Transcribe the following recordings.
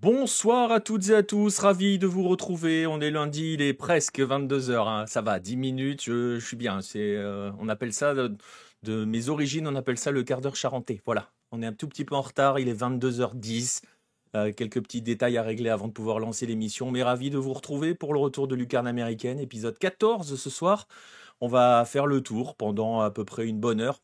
Bonsoir à toutes et à tous, ravi de vous retrouver. On est lundi, il est presque 22h, hein. Ça va, 10 minutes, je suis bien. On appelle ça, de mes origines, on appelle ça le quart d'heure charentais. Voilà, on est un tout petit peu en retard, il est 22h10. Quelques petits détails à régler avant de pouvoir lancer l'émission. Mais ravi de vous retrouver pour le retour de Lucarne américaine, épisode 14 ce soir. On va faire le tour pendant à peu près une bonne heure.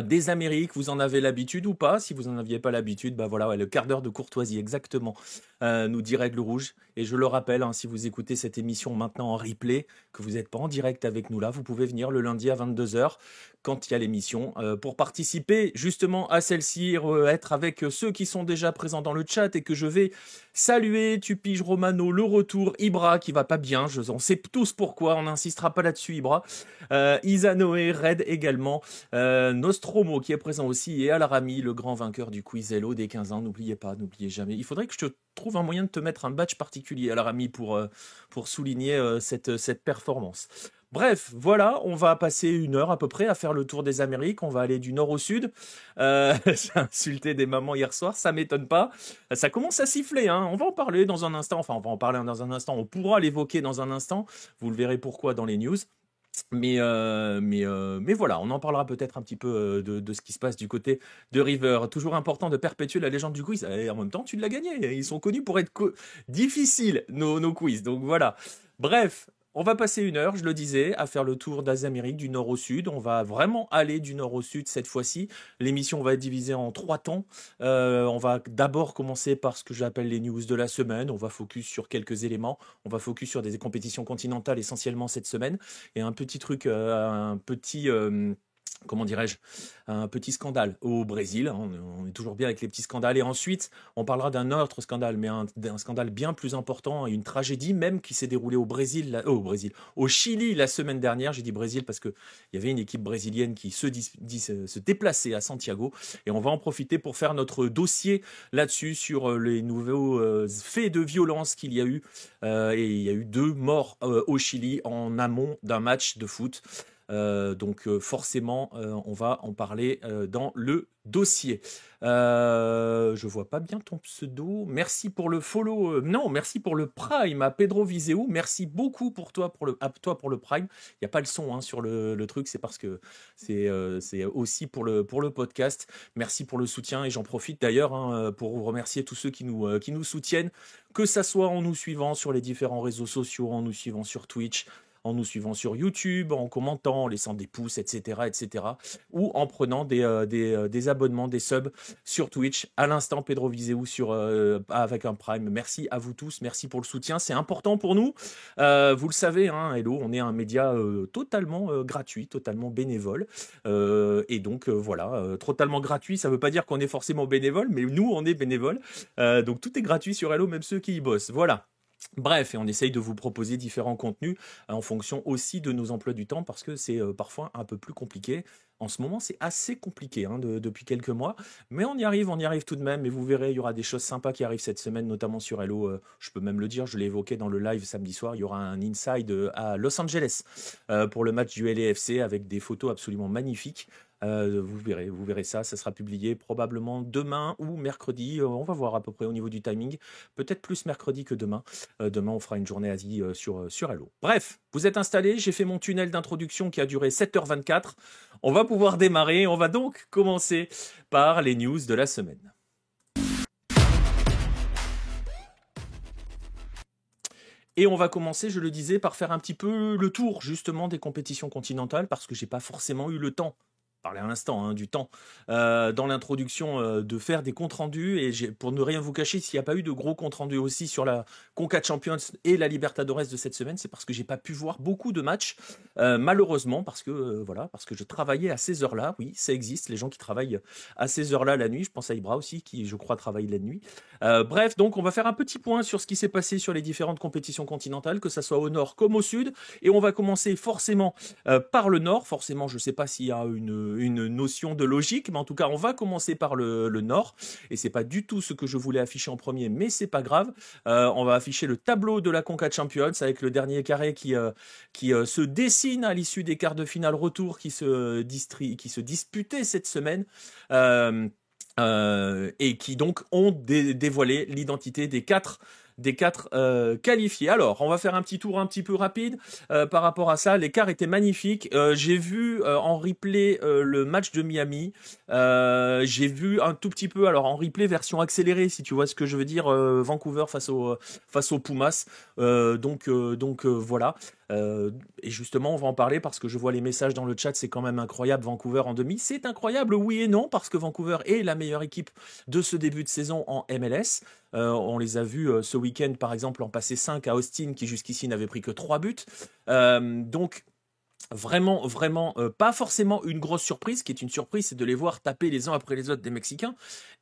Des Amériques, vous en avez l'habitude ou pas? Si vous en aviez pas l'habitude, bah voilà, ouais, le quart d'heure de courtoisie, exactement, nous dit Règle Rouge. Et je le rappelle, hein, si vous écoutez cette émission maintenant en replay, que vous n'êtes pas en direct avec nous là, vous pouvez venir le lundi à 22h quand il y a l'émission pour participer justement à celle-ci, être avec ceux qui sont déjà présents dans le chat et que je vais saluer. Tu piges Romano, le retour, Ibra qui va pas bien, on sait tous pourquoi, on n'insistera pas là-dessus Ibra. Isanoé, Red également. Nostromo qui est présent aussi et Alarami, le grand vainqueur du quiz Hello des 15 ans. N'oubliez pas, n'oubliez jamais. Il faudrait que je te trouve un moyen de te mettre un badge particulier, Alarami, pour souligner cette performance. Bref, voilà, on va passer une heure à peu près à faire le tour des Amériques. On va aller du nord au sud. J'ai insulté des mamans hier soir, ça m'étonne pas. Ça commence à siffler, hein. On va en parler dans un instant. Enfin, on va en parler dans un instant. On pourra l'évoquer dans un instant. Vous le verrez pourquoi dans les news. Mais voilà, on en parlera peut-être un petit peu de ce qui se passe du côté de River. Toujours important de perpétuer la légende du quiz. Et en même temps, tu l'as gagné. Ils sont connus pour être difficiles, nos quiz. Donc voilà. Bref, on va passer une heure, je le disais, à faire le tour d'Amérique du nord au sud. On va vraiment aller du nord au sud cette fois-ci. L'émission va être divisée en 3 temps. On va d'abord commencer par ce que j'appelle les news de la semaine. On va focus sur quelques éléments. On va focus sur des compétitions continentales essentiellement cette semaine. Et un petit truc, comment dirais-je, un petit scandale au Brésil. On est toujours bien avec les petits scandales. Et ensuite, on parlera d'un autre scandale, mais d'un scandale bien plus important et une tragédie même qui s'est déroulée au Chili la semaine dernière. J'ai dit Brésil parce que il y avait une équipe brésilienne qui se déplaçait à Santiago. Et on va en profiter pour faire notre dossier là-dessus sur les nouveaux faits de violence qu'il y a eu. Et il y a eu 2 morts au Chili en amont d'un match de foot. Donc forcément, on va en parler dans le dossier. Je vois pas bien ton pseudo. Merci pour le follow. Non, merci pour le Prime à Pedro Viseu. Merci beaucoup pour toi pour le Prime. Il n'y a pas le son hein, sur le truc, c'est parce que c'est aussi pour le podcast. Merci pour le soutien et j'en profite d'ailleurs hein, pour vous remercier tous ceux qui nous soutiennent, que ça soit en nous suivant sur les différents réseaux sociaux, en nous suivant sur Twitch, en nous suivant sur YouTube, en commentant, en laissant des pouces, etc., ou en prenant des abonnements, des subs sur Twitch. À l'instant, Pedro Viseu avec un Prime. Merci à vous tous, merci pour le soutien, c'est important pour nous. Vous le savez, hein, Hello, on est un média totalement gratuit, totalement bénévole. Et donc voilà, totalement gratuit, ça ne veut pas dire qu'on est forcément bénévole, mais nous, on est bénévole. Donc tout est gratuit sur Hello, même ceux qui y bossent. Voilà. Bref, et on essaye de vous proposer différents contenus en fonction aussi de nos emplois du temps parce que c'est parfois un peu plus compliqué. En ce moment, c'est assez compliqué hein, depuis quelques mois, mais on y arrive tout de même. Et vous verrez, il y aura des choses sympas qui arrivent cette semaine, notamment sur Hello. Je peux même le dire, je l'ai évoqué dans le live samedi soir. Il y aura un inside à Los Angeles pour le match du LAFC avec des photos absolument magnifiques. Vous verrez ça sera publié probablement demain ou mercredi. On va voir à peu près au niveau du timing. Peut-être plus mercredi que demain. Demain, on fera une journée Asie sur Hello. Bref, vous êtes installés. J'ai fait mon tunnel d'introduction qui a duré 7h24. On va pouvoir démarrer. On va donc commencer par les news de la semaine. Et on va commencer, je le disais, par faire un petit peu le tour justement des compétitions continentales parce que j'ai pas forcément eu le temps. Parler à l'instant hein, du temps dans l'introduction de faire des comptes rendus et pour ne rien vous cacher s'il n'y a pas eu de gros comptes rendus aussi sur la Conca Champions et la Libertadores de cette semaine, c'est parce que j'ai pas pu voir beaucoup de matchs malheureusement parce que je travaillais à ces heures-là. Oui, ça existe, les gens qui travaillent à ces heures-là la nuit. Je pense à Ibra aussi qui je crois travaille la nuit. Bref, donc on va faire un petit point sur ce qui s'est passé sur les différentes compétitions continentales, que ça soit au nord comme au sud, et on va commencer forcément par le nord. Forcément, je sais pas s'il y a une notion de logique, mais en tout cas, on va commencer par le nord, et c'est pas du tout ce que je voulais afficher en premier, mais c'est pas grave. On va afficher le tableau de la Conca Champions avec le dernier carré qui se dessine à l'issue des quarts de finale retour qui se disputaient cette semaine. et qui donc ont dévoilé l'identité des quatre qualifiés. Alors, on va faire un petit tour un petit peu rapide par rapport à ça. L'écart était magnifique. J'ai vu en replay le match de Miami. J'ai vu un tout petit peu, alors en replay version accélérée, si tu vois ce que je veux dire, Vancouver face aux Pumas. Voilà. Et justement, on va en parler parce que je vois les messages dans le chat. C'est quand même incroyable, Vancouver en demi. C'est incroyable, oui et non, parce que Vancouver est la meilleure équipe de ce début de saison en MLS. On les a vus ce week-end, par exemple, en passer 5 à Austin, qui jusqu'ici n'avait pris que 3 buts. Donc, vraiment, pas forcément une grosse surprise. Ce qui est une surprise, c'est de les voir taper les uns après les autres des Mexicains.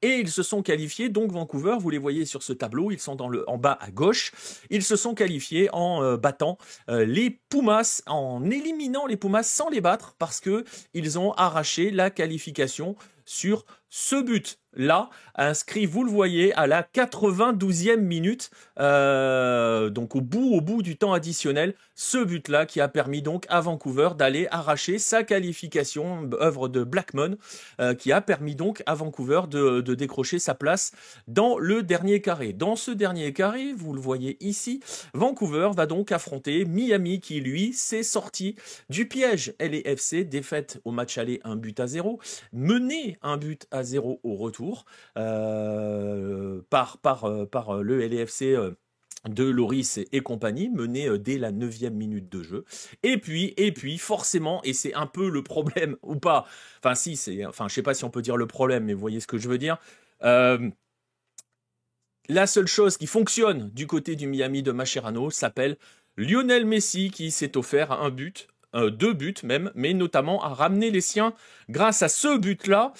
Et ils se sont qualifiés. Donc, Vancouver, vous les voyez sur ce tableau, ils sont en bas à gauche. Ils se sont qualifiés en battant les Pumas, en éliminant les Pumas sans les battre, parce que ils ont arraché la qualification sur ce but-là, inscrit, vous le voyez, à la 92e minute, donc au bout du temps additionnel, ce but-là qui a permis donc à Vancouver d'aller arracher sa qualification, œuvre de Blackmon, qui a permis donc à Vancouver de décrocher sa place dans le dernier carré. Dans ce dernier carré, vous le voyez ici, Vancouver va donc affronter Miami qui, lui, s'est sorti du piège LAFC, défaite au match aller 1-0, mené 1-0 au retour par le LAFC de Loris et compagnie, mené dès la 9e minute de jeu. Et puis, forcément, et c'est un peu le problème, ou pas, je sais pas si on peut dire le problème, mais vous voyez ce que je veux dire, la seule chose qui fonctionne du côté du Miami de Mascherano s'appelle Lionel Messi, qui s'est offert un but, 2 buts même, mais notamment à ramener les siens grâce à ce but-là,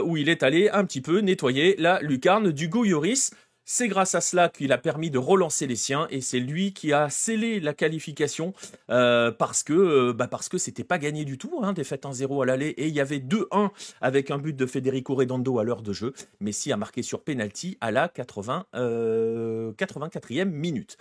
où il est allé un petit peu nettoyer la lucarne d'Hugo Lloris. C'est grâce à cela qu'il a permis de relancer les siens, et c'est lui qui a scellé la qualification parce que c'était pas gagné du tout, hein, défaite 1-0 à l'aller, et il y avait 2-1 avec un but de Federico Redondo à l'heure de jeu. Messi a marqué sur penalty à la 84e minute.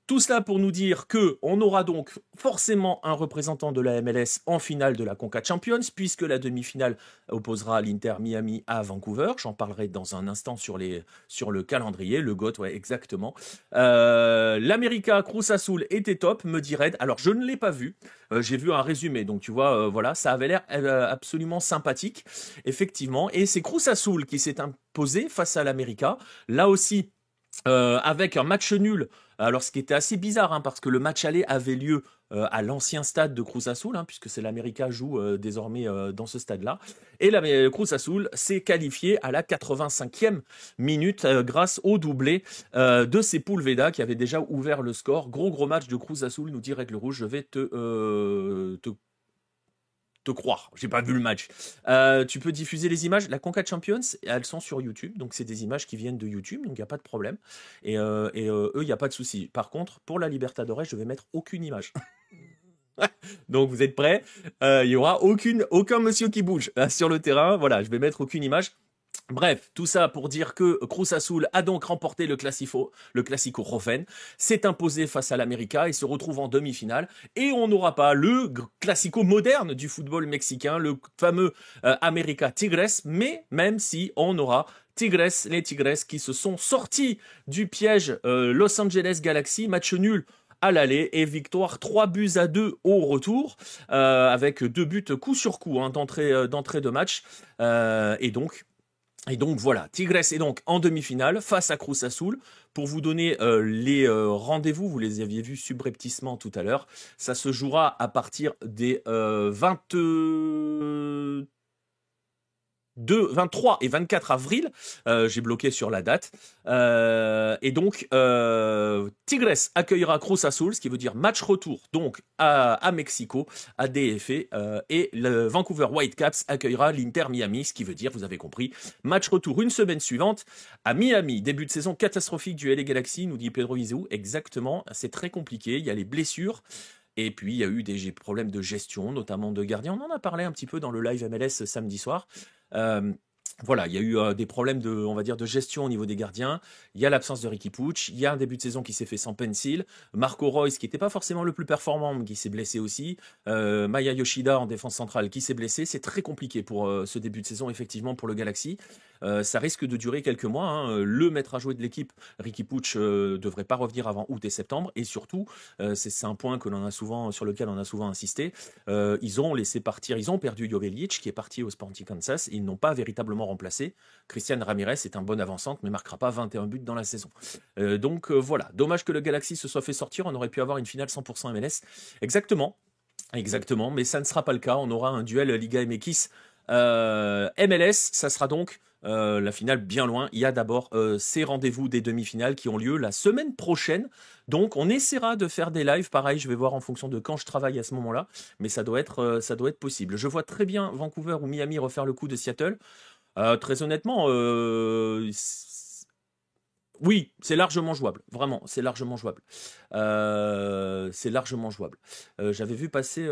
Tout cela pour nous dire que on aura donc forcément un représentant de la MLS en finale de la Conca Champions, puisque la demi-finale opposera l'Inter Miami à Vancouver. J'en parlerai dans un instant sur le calendrier, le GOAT, ouais, exactement. L'América Cruz Azul était top, me dit Red. Alors je ne l'ai pas vu, j'ai vu un résumé, donc tu vois, voilà, ça avait l'air absolument sympathique, effectivement. Et c'est Cruz Azul qui s'est imposé face à l'América, là aussi. Avec un match nul, alors ce qui était assez bizarre, hein, parce que le match aller avait lieu à l'ancien stade de Cruz Azul, hein, puisque c'est l'América joue désormais dans ce stade-là, et la Cruz Azul s'est qualifié à la 85e minute grâce au doublé de Sepúlveda qui avait déjà ouvert le score. Gros match de Cruz Azul, nous dit Règle Rouge, je vais te croire, j'ai pas vu le match. Tu peux diffuser les images. La Conca Champions, elles sont sur YouTube, donc c'est des images qui viennent de YouTube, donc il n'y a pas de problème. Et eux, il n'y a pas de souci. Par contre, pour la Libertadores, je vais mettre aucune image. Donc vous êtes prêts? Il y aura aucun monsieur qui bouge sur le terrain. Voilà, je vais mettre aucune image. Bref, tout ça pour dire que Cruz Azul a donc remporté le Classico Rofen, s'est imposé face à l'América et se retrouve en demi-finale. Et on n'aura pas le Classico moderne du football mexicain, le fameux América Tigres, mais même si on aura les Tigres qui se sont sortis du piège Los Angeles Galaxy, match nul à l'aller et victoire 3-2 au retour, avec 2 buts coup sur coup, hein, d'entrée de match. Et donc voilà, Tigres est donc en demi-finale face à Cruz Azul. Pour vous donner les rendez-vous, vous les aviez vus subrepticement tout à l'heure, ça se jouera à partir des 23 et 24 avril, j'ai bloqué sur la date, et donc Tigres accueillera Cruz Azul, ce qui veut dire match retour donc à Mexico, à DF, et le Vancouver Whitecaps accueillera l'Inter Miami, ce qui veut dire, vous avez compris, match retour une semaine suivante à Miami. Début de saison catastrophique du LA Galaxy, nous dit Pedro Izou, exactement, c'est très compliqué, il y a les blessures. Et puis, il y a eu des problèmes de gestion, notamment de gardiens. On en a parlé un petit peu dans le live MLS samedi soir. Voilà, il y a eu des problèmes on va dire, de gestion au niveau des gardiens. Il y a l'absence de Ricky Puig. Il y a un début de saison qui s'est fait sans Pencil. Marco Reus, qui n'était pas forcément le plus performant, mais qui s'est blessé aussi. Maya Yoshida en défense centrale qui s'est blessé. C'est très compliqué pour ce début de saison, effectivement, pour le Galaxy. Ça risque de durer quelques mois, hein. Le maître à jouer de l'équipe, Ricky Puig, devrait pas revenir avant août et septembre. Et surtout, c'est un point sur lequel on a souvent insisté. Ils ont laissé partir, ils ont perdu Joveljic, qui est parti au Sporting Kansas. Et ils n'ont pas véritablement remplacé. Christian Ramirez est un bon avant-centre, mais marquera pas 21 buts dans la saison. Donc voilà, dommage que le Galaxy se soit fait sortir. On aurait pu avoir une finale 100% MLS. Exactement. Exactement, mais ça ne sera pas le cas. On aura un duel Liga MX MLS. Ça sera donc la finale bien loin. Il y a d'abord ces rendez-vous des demi-finales qui ont lieu la semaine prochaine. Donc on essaiera de faire des lives. Pareil, je vais voir en fonction de quand je travaille à ce moment-là. Mais ça doit être possible. Je vois très bien Vancouver ou Miami refaire le coup de Seattle. Très honnêtement, oui, c'est largement jouable. Vraiment, c'est largement jouable. C'est largement jouable. J'avais vu passer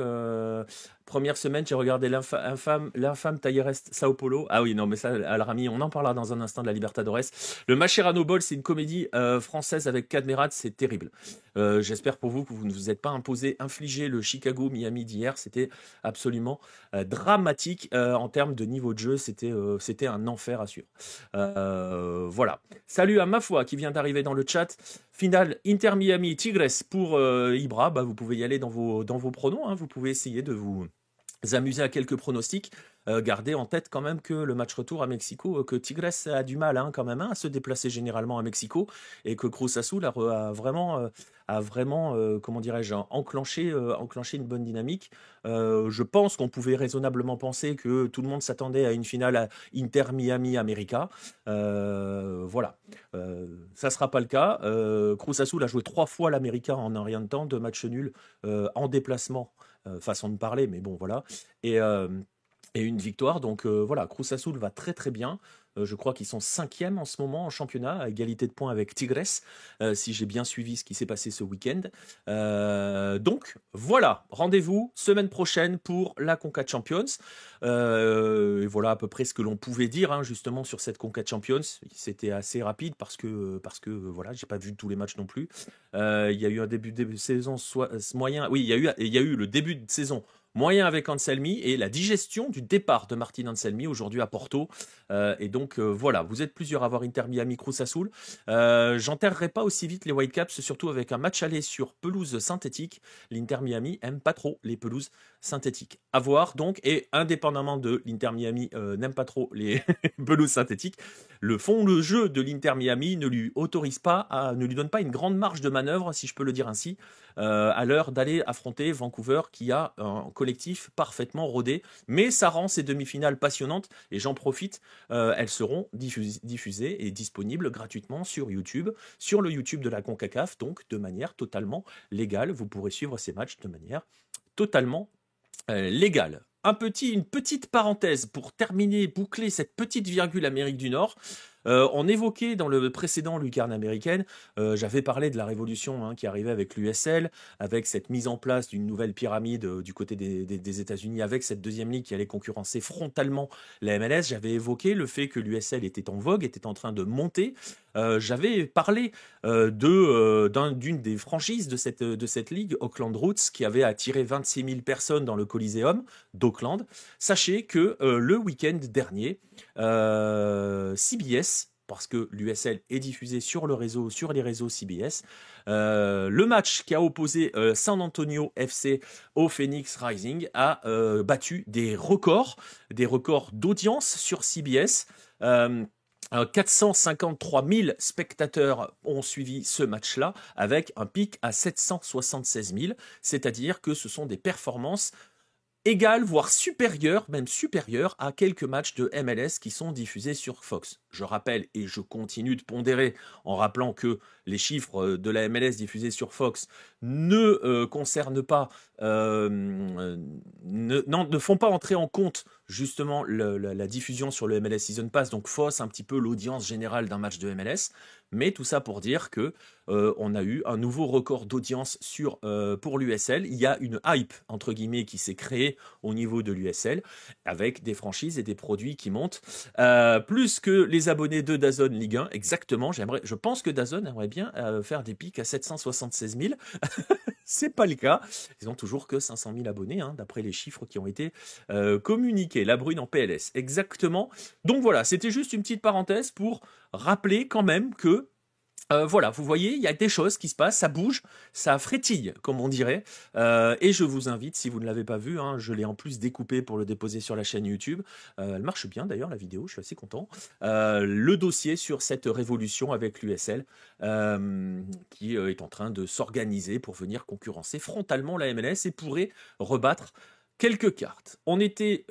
première semaine, j'ai regardé l'infâme Talleres Sao Paulo. Ah oui, non, mais ça, Al-Rami, on en parlera dans un instant de la Libertadores. Le Mascherano Ball, c'est une comédie française avec Cadmerat, c'est terrible. J'espère pour vous que vous ne vous êtes pas infligé le Chicago-Miami d'hier. C'était absolument dramatique en termes de niveau de jeu. C'était un enfer à suivre. Voilà. Salut à Mafoi qui vient d'arriver dans le chat. Finale Inter Miami Tigres pour Ibra. Bah, vous pouvez y aller dans vos pronos. Hein. Vous pouvez essayer de vous amuser à quelques pronostics. Gardez en tête quand même que le match retour à Mexico, que Tigres a du mal quand même à se déplacer généralement à Mexico et que Cruz Azul a vraiment comment dirais-je, enclenché une bonne dynamique. Je pense qu'on pouvait raisonnablement penser que tout le monde s'attendait à une finale à Inter Miami America. Voilà. Ça ne sera pas le cas. Cruz Azul a joué 3 fois l'América en un rien de temps, 2 matchs nuls en déplacement. Façon de parler, mais bon, voilà. Et une victoire. Donc voilà, Cruz Azul va très très bien. Je crois qu'ils sont 5e en ce moment en championnat, à égalité de points avec Tigres, si j'ai bien suivi ce qui s'est passé ce week-end. Donc voilà, rendez-vous semaine prochaine pour la Conca Champions. Et voilà à peu près ce que l'on pouvait dire hein, justement sur cette Conca Champions. C'était assez rapide parce que voilà, j'ai pas vu tous les matchs non plus. Il y a eu un début de saison moyen. Oui, il y a eu le début de saison moyen avec Anselmi et la digestion du départ de Martin Anselmi aujourd'hui à Porto. Et donc voilà, vous êtes plusieurs à avoir Inter Miami Cruz Azul. J'enterrerai pas aussi vite les Whitecaps, surtout avec un match aller sur pelouse synthétique. L'Inter Miami aime pas trop les pelouses synthétiques. À voir donc, et indépendamment de l'Inter Miami n'aime pas trop les pelouses synthétiques, le jeu de l'Inter Miami ne lui donne pas une grande marge de manœuvre, si je peux le dire ainsi, à l'heure d'aller affronter Vancouver qui a un collectif parfaitement rodé, mais ça rend ces demi-finales passionnantes et j'en profite, elles seront diffusées et disponibles gratuitement sur YouTube, sur le YouTube de la CONCACAF, donc de manière totalement légale. Vous pourrez suivre ces matchs de manière totalement légale. Une petite parenthèse pour terminer, boucler cette petite virgule Amérique du Nord. On évoquait dans le précédent Lucarne américaine, j'avais parlé de la révolution qui arrivait avec l'USL, avec cette mise en place d'une nouvelle pyramide du côté des États-Unis, avec cette deuxième ligue qui allait concurrencer frontalement la MLS. J'avais évoqué le fait que l'USL était en vogue, était en train de monter. J'avais parlé d'une des franchises de cette ligue, Auckland Roots, qui avait attiré 26 000 personnes dans le Coliseum d'Auckland. Sachez que le week-end dernier, CBS, parce que l'USL est diffusé sur les réseaux CBS, le match qui a opposé San Antonio FC au Phoenix Rising a battu des records d'audience sur CBS. 453 000 spectateurs ont suivi ce match-là, avec un pic à 776 000, c'est-à-dire que ce sont des performances égales, voire supérieures, même supérieures à quelques matchs de MLS qui sont diffusés sur Fox. Je rappelle, et je continue de pondérer en rappelant que les chiffres de la MLS diffusés sur Fox ne ne font pas entrer en compte justement la diffusion sur le MLS Season Pass, donc fausse un petit peu l'audience générale d'un match de MLS. Mais tout ça pour dire que on a eu un nouveau record d'audience pour l'USL. Il y a une hype entre guillemets qui s'est créée au niveau de l'USL avec des franchises et des produits qui montent plus que les abonnés de DAZN Ligue 1. Exactement. Je pense que DAZN aimerait bien faire des pics à 776 000. C'est pas le cas. Ils ont toujours que 500 000 abonnés, hein, d'après les chiffres qui ont été communiqués. La Brune en PLS, exactement. Donc voilà, c'était juste une petite parenthèse pour rappeler quand même que voilà, vous voyez, il y a des choses qui se passent, ça bouge, ça frétille, comme on dirait. Et je vous invite, si vous ne l'avez pas vu, hein, je l'ai en plus découpé pour le déposer sur la chaîne YouTube. Elle marche bien d'ailleurs, la vidéo, je suis assez content. Le dossier sur cette révolution avec l'USL, qui est en train de s'organiser pour venir concurrencer frontalement la MLS et pourrait rebattre quelques cartes. On était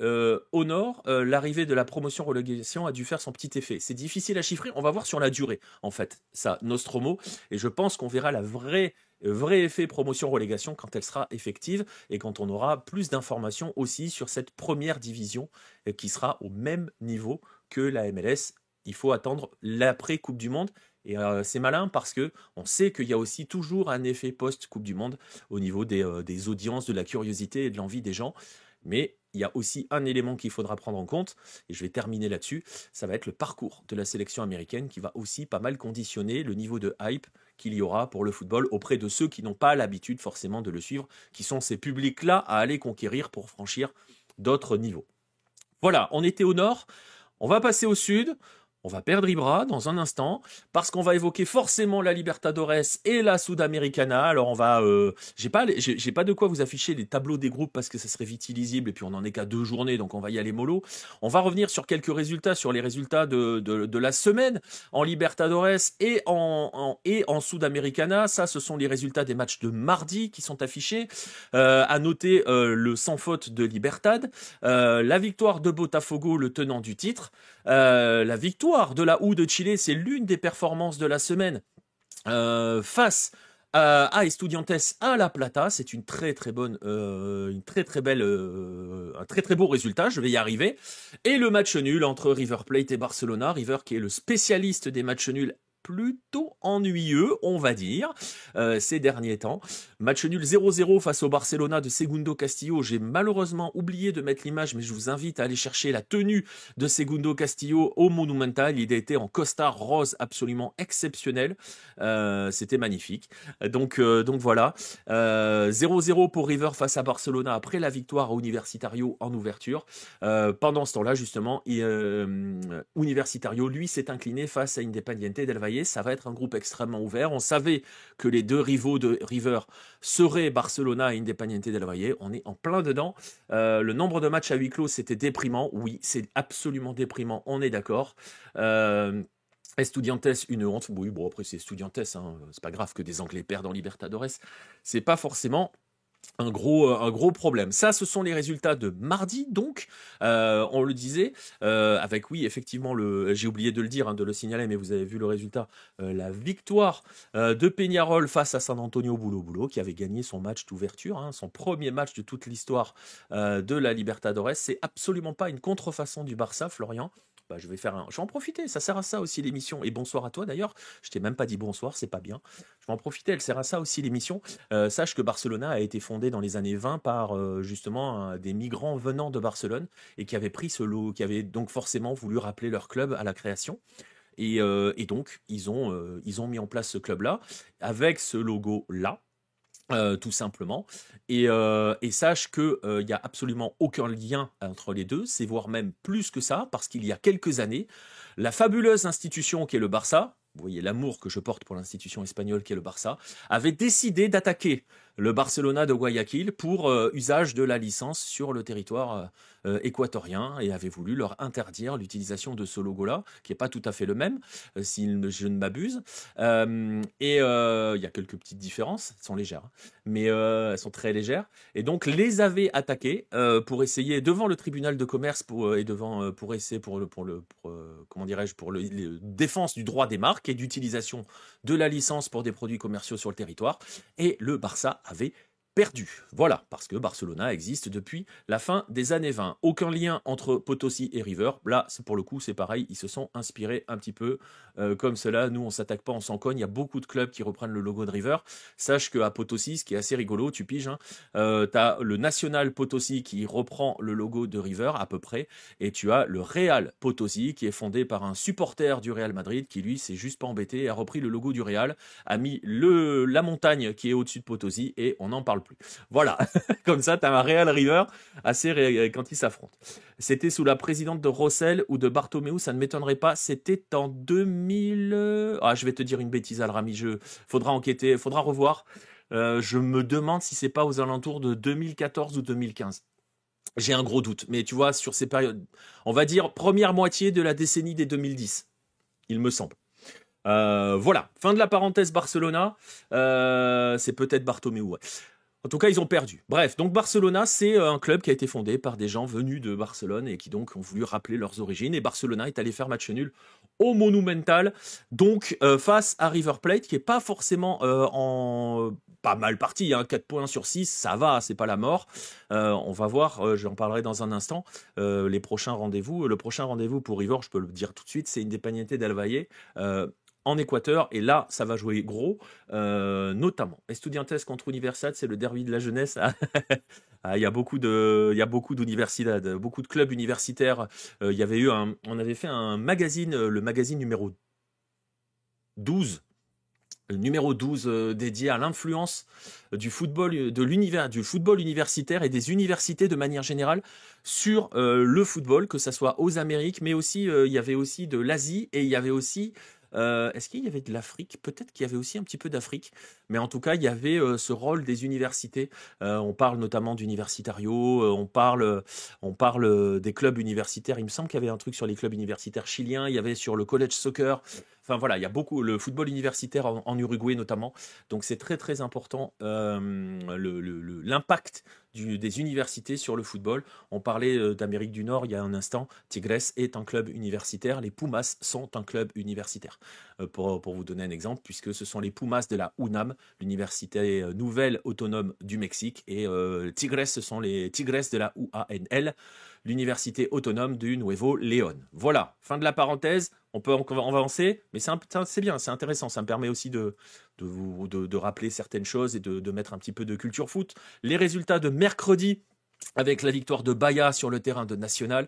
au nord, l'arrivée de la promotion-relégation a dû faire son petit effet. C'est difficile à chiffrer, on va voir sur la durée, en fait, ça, Nostromo, et je pense qu'on verra la vrai effet promotion-relégation quand elle sera effective et quand on aura plus d'informations aussi sur cette première division qui sera au même niveau que la MLS. Il faut attendre l'après-Coupe du Monde. Et c'est malin parce que on sait qu'il y a aussi toujours un effet post-Coupe du Monde au niveau des audiences, de la curiosité et de l'envie des gens. Mais il y a aussi un élément qu'il faudra prendre en compte, et je vais terminer là-dessus, ça va être le parcours de la sélection américaine qui va aussi pas mal conditionner le niveau de hype qu'il y aura pour le football auprès de ceux qui n'ont pas l'habitude forcément de le suivre, qui sont ces publics-là à aller conquérir pour franchir d'autres niveaux. Voilà, on était au nord, on va passer au sud. On va perdre Ibra dans un instant parce qu'on va évoquer forcément la Libertadores et la Sudamericana. Alors on va, j'ai pas de quoi vous afficher les tableaux des groupes parce que ça serait vite illisible et puis on en est qu'à 2 journées donc on va y aller mollo. On va revenir sur quelques résultats, sur les résultats de la semaine en Libertadores et en Sudamericana. Ça, ce sont les résultats des matchs de mardi qui sont affichés. À noter le sans faute de Libertad, la victoire de Botafogo, le tenant du titre. La victoire de la U de Chile, c'est l'une des performances de la semaine face à Estudiantes à La Plata. C'est une très très bonne, un très très beau résultat. Je vais y arriver. Et le match nul entre River Plate et Barcelona. River qui est le spécialiste des matchs nuls plutôt ennuyeux, on va dire, ces derniers temps. Match nul 0-0 face au Barcelona de Segundo Castillo. J'ai malheureusement oublié de mettre l'image, mais je vous invite à aller chercher la tenue de Segundo Castillo au Monumental. Il a été en costard rose absolument exceptionnel. C'était magnifique. Donc voilà. 0-0 pour River face à Barcelona après la victoire à Universitario en ouverture. Pendant ce temps-là, justement, Universitario, lui, s'est incliné face à Independiente del Valle. Ça va être un groupe extrêmement ouvert. On savait que les deux rivaux de River seraient Barcelona et Independiente del Valle. On est en plein dedans. Le nombre de matchs à huis clos, c'était déprimant. Oui, c'est absolument déprimant. On est d'accord. Estudiantes, une honte. Oui, bon, après, c'est Estudiantes. Hein. C'est pas grave que des Anglais perdent en Libertadores. C'est pas forcément un gros problème. Ça, ce sont les résultats de mardi, donc, on le disait, avec, oui, effectivement, j'ai oublié de le dire, hein, de le signaler, mais vous avez vu le résultat, la victoire de Peñarol face à San Antonio Bulo, qui avait gagné son match d'ouverture, hein, son premier match de toute l'histoire de la Libertadores. C'est absolument pas une contrefaçon du Barça, Florian. Bah, je vais en profiter, ça sert à ça aussi l'émission. Et bonsoir à toi d'ailleurs, je t'ai même pas dit bonsoir, c'est pas bien. Je vais en profiter, elle sert à ça aussi l'émission. Sache que Barcelona a été fondée dans les années 20 par justement des migrants venant de Barcelone et qui avaient pris ce lot, qui avaient donc forcément voulu rappeler leur club à la création. Et donc ils ont mis en place ce club-là avec ce logo-là. Tout simplement. Et sache qu'il n'y a absolument aucun lien entre les deux, c'est voire même plus que ça, parce qu'il y a quelques années, la fabuleuse institution qui est le Barça, vous voyez l'amour que je porte pour l'institution espagnole qui est le Barça, avait décidé d'attaquer le Barcelona de Guayaquil pour usage de la licence sur le territoire équatorien et avait voulu leur interdire l'utilisation de ce logo-là, qui n'est pas tout à fait le même, si je ne m'abuse. Et il y a quelques petites différences, elles sont légères, hein, mais elles sont très légères. Et donc les avait attaqués pour essayer devant le tribunal de commerce pour essayer comment dirais-je, pour le défense du droit des marques et d'utilisation de la licence pour des produits commerciaux sur le territoire. Et le Barça avait perdu. Voilà, parce que Barcelona existe depuis la fin des années 20. Aucun lien entre Potosi et River. Là, pour le coup, c'est pareil, ils se sont inspirés un petit peu comme cela. Nous, on s'attaque pas, on s'en cogne. Il y a beaucoup de clubs qui reprennent le logo de River. Sache qu'à Potosi, ce qui est assez rigolo, tu piges, hein, tu as le National Potosi qui reprend le logo de River à peu près, et tu as le Real Potosi qui est fondé par un supporter du Real Madrid qui, lui, s'est juste pas embêté, a repris le logo du Real, a mis la montagne qui est au-dessus de Potosi et on n'en parle plus. Voilà, comme ça, tu as un Real River quand ils s'affrontent. C'était sous la présidente de Rossell ou de Bartomeu, ça ne m'étonnerait pas. C'était en 2000. Ah, je vais te dire une bêtise, Alrami. Faudra enquêter, faudra revoir. Je me demande si c'est pas aux alentours de 2014 ou 2015. J'ai un gros doute, mais tu vois, sur ces périodes, on va dire première moitié de la décennie des 2010, il me semble. Voilà, fin de la parenthèse Barcelona. C'est peut-être Bartomeu, ouais. En tout cas, ils ont perdu. Bref, donc Barcelona, c'est un club qui a été fondé par des gens venus de Barcelone et qui donc ont voulu rappeler leurs origines. Et Barcelona est allé faire match nul au Monumental, donc face à River Plate, qui est pas forcément pas mal parti, hein, 4 points sur 6, ça va, c'est pas la mort. On va voir, j'en parlerai dans un instant, les prochains rendez-vous. Le prochain rendez-vous pour River, je peux le dire tout de suite, c'est Independiente del Valle. En Équateur, et là, ça va jouer gros, notamment Estudiantes contre Universidad, c'est le derby de la jeunesse. Il y a beaucoup d'universidades, beaucoup de clubs universitaires. On avait fait un magazine, le magazine numéro 12, dédié à l'influence du football, du football universitaire et des universités de manière générale sur le football, que ça soit aux Amériques, mais aussi il y avait aussi de l'Asie et il y avait aussi est-ce qu'il y avait de l'Afrique? Peut-être qu'il y avait aussi un petit peu d'Afrique, mais en tout cas, il y avait ce rôle des universités. On parle notamment d'Universitario, on parle des clubs universitaires. Il me semble qu'il y avait un truc sur les clubs universitaires chiliens, il y avait sur le college soccer. Enfin voilà, il y a beaucoup le football universitaire en Uruguay notamment. Donc c'est très très important l'impact des universités sur le football. On parlait d'Amérique du Nord il y a un instant. Tigres est un club universitaire. Les Pumas sont un club universitaire. Pour vous donner un exemple, puisque ce sont les Pumas de la UNAM, l'université nouvelle autonome du Mexique, et Tigres, ce sont les Tigres de la UANL, l'université autonome du Nuevo León. Voilà, fin de la parenthèse. On va avancer, mais c'est bien, c'est intéressant. Ça me permet aussi de rappeler certaines choses et de mettre un petit peu de culture foot. Les résultats de mercredi, avec la victoire de Bahia sur le terrain de Nacional.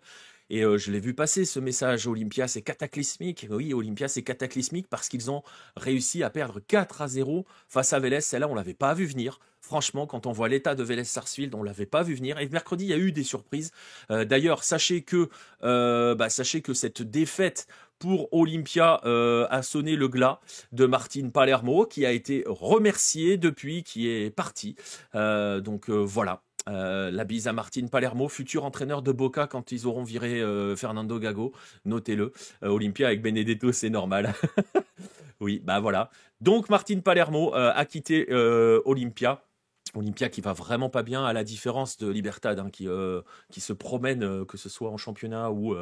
Et je l'ai vu passer ce message. Olympia, c'est cataclysmique. Oui, Olympia, c'est cataclysmique parce qu'ils ont réussi à perdre 4-0 face à Vélez. Celle-là, on ne l'avait pas vu venir. Franchement, quand on voit l'état de Vélez Sarsfield, on ne l'avait pas vu venir. Et mercredi, il y a eu des surprises. D'ailleurs, sachez que cette défaite pour Olympia a sonné le glas de Martin Palermo, qui a été remercié depuis, qui est parti. Voilà. La bise à Martin Palermo, futur entraîneur de Boca quand ils auront viré Fernando Gago, notez-le. Olympia avec Benedetto, c'est normal. Oui, bah voilà. Donc Martin Palermo a quitté Olympia. Olympia qui va vraiment pas bien, à la différence de Libertad, hein, qui se promène, que ce soit en championnat ou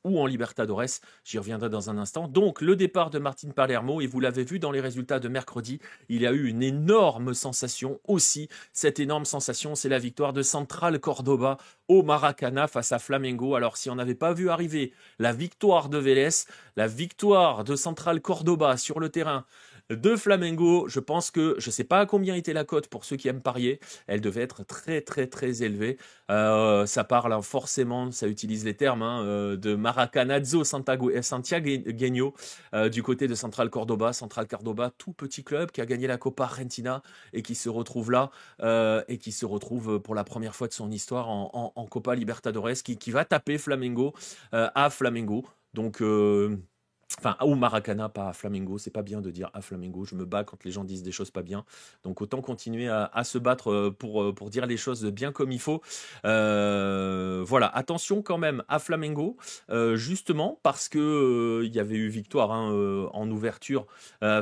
en Libertadores. J'y reviendrai dans un instant. Donc, le départ de Martin Palermo, et vous l'avez vu dans les résultats de mercredi, il y a eu une énorme sensation aussi. Cette énorme sensation, c'est la victoire de Central Cordoba au Maracana face à Flamengo. Alors, si on n'avait pas vu arriver la victoire de Vélez, la victoire de Central Cordoba sur le terrain de Flamengo, je pense que, je ne sais pas à combien était la cote pour ceux qui aiment parier, elle devait être très très très élevée. Ça parle hein, forcément, ça utilise les termes de Maracanazo Santiagueño du côté de Central Cordoba. Central Cordoba, tout petit club qui a gagné la Copa Argentina et qui se retrouve là et qui se retrouve pour la première fois de son histoire en Copa Libertadores, qui va taper Flamengo à Flamengo. Donc enfin, au Maracana, pas à Flamengo. C'est pas bien de dire à Flamengo. Je me bats quand les gens disent des choses pas bien. Donc autant continuer à se battre pour dire les choses bien comme il faut. Voilà, attention quand même à Flamengo, justement parce que il y avait eu victoire en ouverture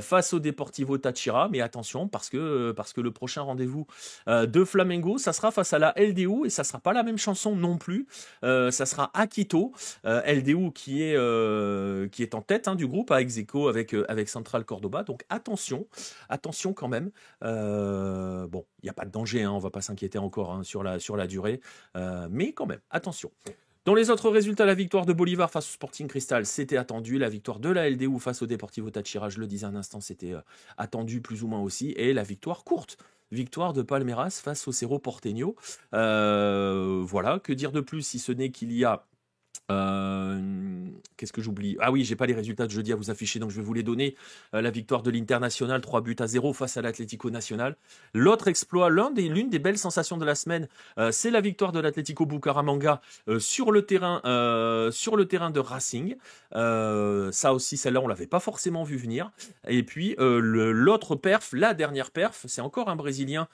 face au Deportivo Táchira. Mais attention parce que le prochain rendez-vous de Flamengo, ça sera face à la LDU et ça sera pas la même chanson non plus. Ça sera à Quito. LDU qui est en tête tête du groupe à ex-aequo avec Central Cordoba. Donc attention quand même. Bon, il n'y a pas de danger, on ne va pas s'inquiéter encore sur la durée, mais quand même, attention. Dans les autres résultats, la victoire de Bolivar face au Sporting Cristal, c'était attendu. La victoire de la LDU face au Deportivo Táchira, je le disais un instant, c'était attendu plus ou moins aussi. Et la victoire courte, victoire de Palmeiras face au Cerro Porteño. Voilà, que dire de plus si ce n'est qu'il y a... Qu'est-ce que j'oublie? Ah oui, j'ai pas les résultats de jeudi à vous afficher, donc je vais vous les donner. La victoire de l'International, 3-0 face à l'Atlético Nacional. L'autre exploit, l'une des belles sensations de la semaine, c'est la victoire de l'Atlético Bucaramanga sur le terrain de Racing. Ça aussi, celle-là, on l'avait pas forcément vu venir. Et puis l'autre perf, la dernière perf, c'est encore un Brésilien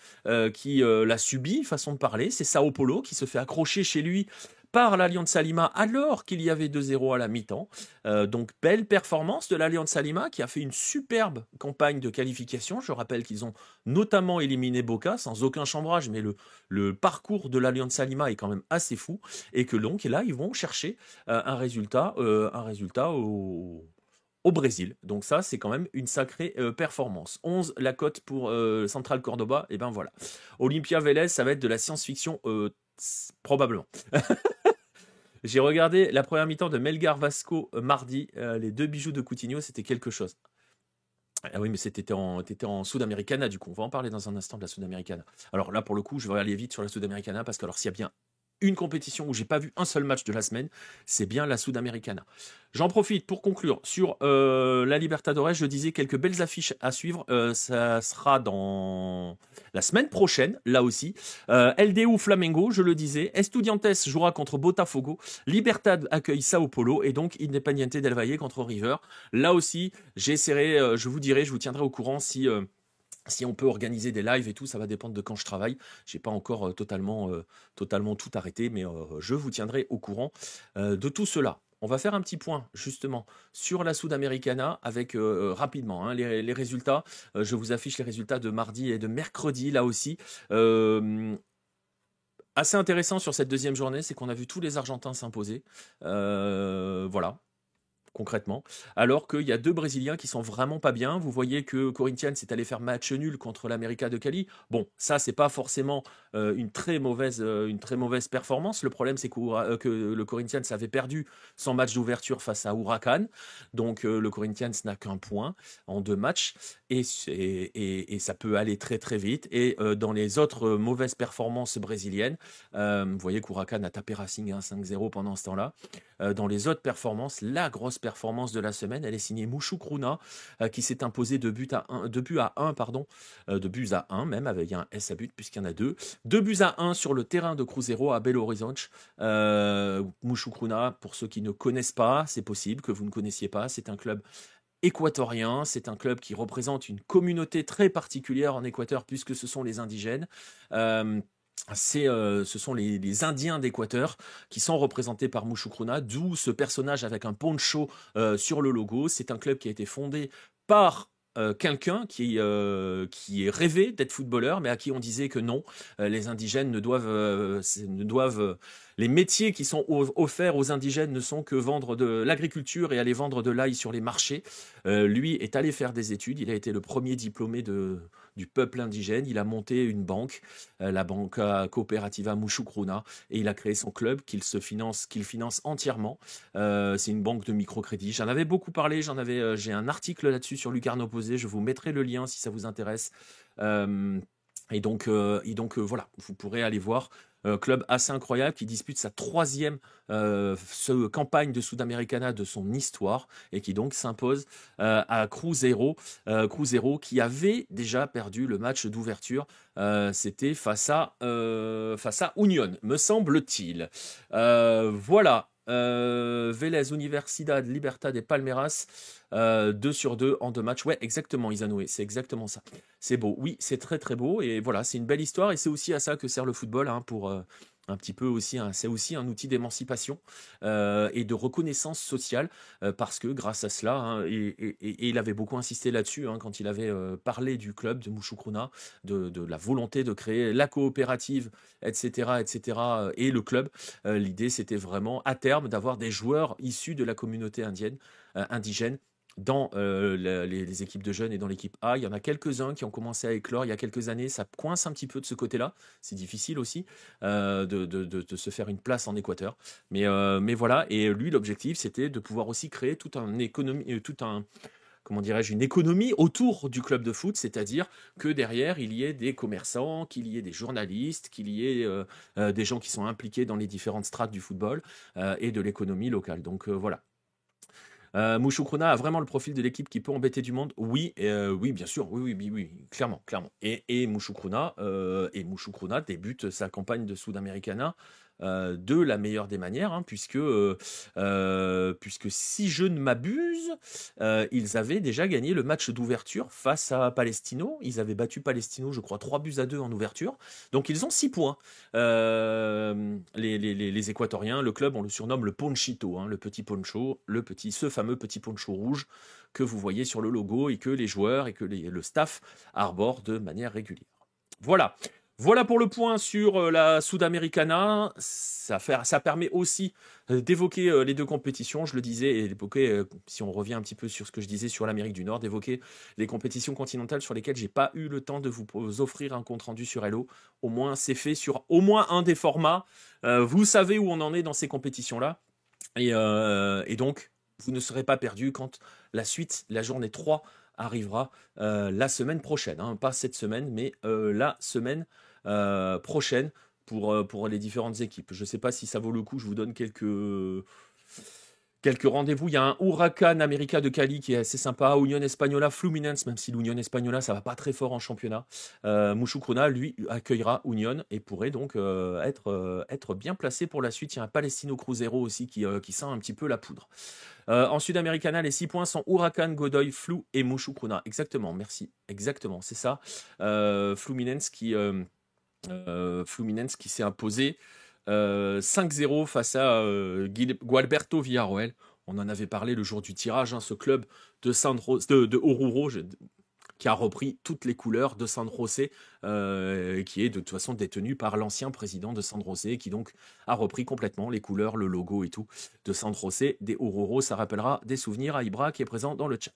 qui l'a subi, façon de parler. C'est Sao Paulo qui se fait accrocher chez lui par l'Alianza Lima alors qu'il y avait 2-0 à la mi-temps. Donc belle performance de l'Alianza Lima qui a fait une superbe campagne de qualification. Je rappelle qu'ils ont notamment éliminé Boca sans aucun chambrage, mais le parcours de l'Alianza Lima est quand même assez fou et que donc là ils vont chercher un résultat au Brésil. Donc ça, c'est quand même une sacrée performance. 11 la cote pour Central Cordoba. Et ben voilà. Olympia Vélez, ça va être de la science-fiction probablement. J'ai regardé la première mi-temps de Melgar Vasco mardi. Les 2 bijoux de Coutinho, c'était quelque chose. Ah oui, mais t'étais en Sudamericana, du coup. On va en parler dans un instant de la Sudamericana. Alors là, pour le coup, je vais aller vite sur la Sudamericana parce que alors s'il y a bien une compétition où j'ai pas vu un seul match de la semaine, c'est bien la Sudamericana. J'en profite pour conclure sur la Libertadores. Je disais quelques belles affiches à suivre. Ça sera dans la semaine prochaine, là aussi. LDU Flamengo, je le disais. Estudiantes jouera contre Botafogo. Libertad accueille Sao Paulo et donc Independiente del Valle contre River. Là aussi, j'essaierai, je vous tiendrai au courant si on peut organiser des lives et tout, ça va dépendre de quand je travaille. J'ai pas encore totalement tout arrêté, mais je vous tiendrai au courant de tout cela. On va faire un petit point justement sur la Sudamericana avec rapidement les résultats. Je vous affiche les résultats de mardi et de mercredi là aussi. Assez intéressant sur cette deuxième journée, c'est qu'on a vu tous les Argentins s'imposer. Voilà. Concrètement, alors qu'il y a 2 Brésiliens qui sont vraiment pas bien. Vous voyez que Corinthians est allé faire match nul contre l'América de Cali. Bon, ça c'est pas forcément une très mauvaise performance. Le problème c'est que le Corinthians avait perdu son match d'ouverture face à Huracan. Donc le Corinthians n'a qu'un point en 2 matchs et ça peut aller très très vite. Et dans les autres mauvaises performances brésiliennes, vous voyez qu'Huracan a tapé Racing 5-0 pendant ce temps-là. Dans les autres performances, la grosse performance de la semaine, elle est signée Mushu Kruna, qui s'est imposé 2 buts à 1 même, avec un S à but puisqu'il y en a 2. 2 buts à 1 sur le terrain de Cruzeiro à Belo Horizonte. Mushu Kruna, pour ceux qui ne connaissent pas, c'est possible que vous ne connaissiez pas, c'est un club équatorien, c'est un club qui représente une communauté très particulière en Équateur puisque ce sont les indigènes. Ce sont les Indiens d'Équateur qui sont représentés par Mushu Kruna, d'où ce personnage avec un poncho sur le logo. C'est un club qui a été fondé par quelqu'un qui rêvait d'être footballeur, mais à qui on disait que non, les indigènes les métiers qui sont offerts aux indigènes ne sont que vendre de l'agriculture et aller vendre de l'ail sur les marchés. Lui est allé faire des études, il a été le premier diplômé du peuple indigène, il a monté une banque, la Banca Cooperativa Mushu Kruna, et il a créé son club qu'il finance entièrement. C'est une banque de microcrédit. J'en avais beaucoup parlé, j'ai un article là-dessus sur Lucarno Posé, je vous mettrai le lien si ça vous intéresse. Et donc voilà, vous pourrez aller voir. Club assez incroyable qui dispute sa 3e campagne de Sudamericana de son histoire et qui donc s'impose à Cruzeiro. Cruzeiro qui avait déjà perdu le match d'ouverture. C'était face à Union, me semble-t-il. Voilà. Vélez, Universidad, Libertad et Palmeiras, 2/2 en 2 matchs. Ouais, exactement, Isanoé, c'est exactement ça. C'est beau, oui, c'est très très beau et voilà, c'est une belle histoire et c'est aussi à ça que sert le football, pour un petit peu aussi, c'est aussi un outil d'émancipation et de reconnaissance sociale parce que grâce à cela, hein, et il avait beaucoup insisté là-dessus hein, quand il avait parlé du club de Mouchoucrouna, de la volonté de créer la coopérative, etc., etc., et le club. L'idée, c'était vraiment à terme d'avoir des joueurs issus de la communauté indigène dans les équipes de jeunes et dans l'équipe A. Il y en a quelques-uns qui ont commencé à éclore il y a quelques années. Ça coince un petit peu de ce côté-là. C'est difficile aussi de se faire une place en Équateur. Mais voilà. Et lui, l'objectif, c'était de pouvoir aussi créer comment dirais-je, une économie autour du club de foot, c'est-à-dire que derrière, il y ait des commerçants, qu'il y ait des journalistes, qu'il y ait des gens qui sont impliqués dans les différentes strates du football et de l'économie locale. Donc voilà. Mouchoucrouna a vraiment le profil de l'équipe qui peut embêter du monde. Oui, oui, bien sûr, oui, oui, oui, oui, clairement, clairement. Et Mouchoucrouna débute sa campagne de Sudamericana de la meilleure des manières, hein, puisque si je ne m'abuse, ils avaient déjà gagné le match d'ouverture face à Palestino. Ils avaient battu Palestino, je crois, 3-2 en ouverture. Donc ils ont 6 points. Les Équatoriens, le club, on le surnomme le Ponchito, hein, le petit poncho, ce fameux petit poncho rouge que vous voyez sur le logo et que les joueurs et que le staff arborent de manière régulière. Voilà. Voilà pour le point sur la Sudamericana. Ça permet aussi d'évoquer les deux compétitions, je le disais, et d'évoquer, si on revient un petit peu sur ce que je disais sur l'Amérique du Nord, d'évoquer les compétitions continentales sur lesquelles j'ai pas eu le temps de vous offrir un compte-rendu sur Hello. Au moins, c'est fait sur au moins un des formats. Vous savez où on en est dans ces compétitions-là. Et donc, vous ne serez pas perdu quand la suite, la journée 3, arrivera la semaine prochaine. Hein. Pas cette semaine, mais la semaine prochaine pour les différentes équipes. Je ne sais pas si ça vaut le coup, je vous donne quelques rendez-vous. Il y a un Huracan América de Cali qui est assez sympa. Unión Española Fluminense, même si l'Unión Española, ça va pas très fort en championnat. Mouchoucrouna, lui, accueillera Unión et pourrait donc être bien placé pour la suite. Il y a un Palestino Cruzeiro aussi qui sent un petit peu la poudre. En Sudamericana, les 6 points sont Huracan, Godoy, Flou et Mouchoucrouna. Exactement, merci. Exactement, c'est ça. Fluminense qui s'est imposé 5-0 face à Gualberto Villarroel. On en avait parlé le jour du tirage, hein, ce club de Oruro qui a repris toutes les couleurs de San José, qui est de toute façon détenu par l'ancien président de San José, qui donc a repris complètement les couleurs, le logo et tout de San José, des Oruro. Ça rappellera des souvenirs à Ibra qui est présent dans le chat.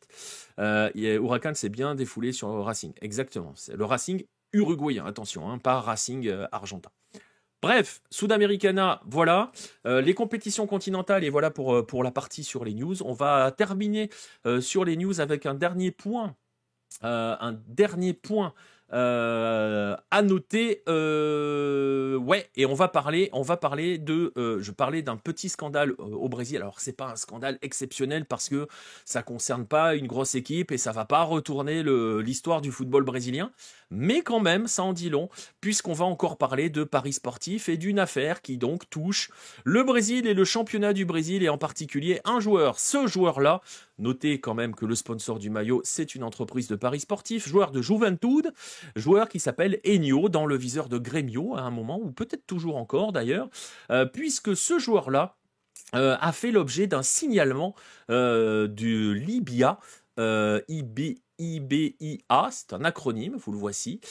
Huracan s'est bien défoulé sur le Racing, exactement. C'est le Racing uruguayen, attention, hein, pas Racing argentin. Bref, Sudamericana, voilà. Les compétitions continentales, et voilà pour la partie sur les news. On va terminer sur les news avec un dernier point. À noter. Ouais, et on va parler de. Je parlais d'un petit scandale au Brésil. Alors, c'est pas un scandale exceptionnel parce que ça concerne pas une grosse équipe et ça va pas retourner l'histoire du football brésilien. Mais quand même, ça en dit long, puisqu'on va encore parler de paris sportifs et d'une affaire qui donc touche le Brésil et le championnat du Brésil et en particulier un joueur. Ce joueur-là, notez quand même que le sponsor du maillot, c'est une entreprise de paris sportifs, joueur de Juventude, joueur qui s'appelle Enio, dans le viseur de Grêmio à un moment, ou peut-être toujours encore d'ailleurs, puisque ce joueur-là a fait l'objet d'un signalement du Libya, IBIA, c'est un acronyme, vous le voici,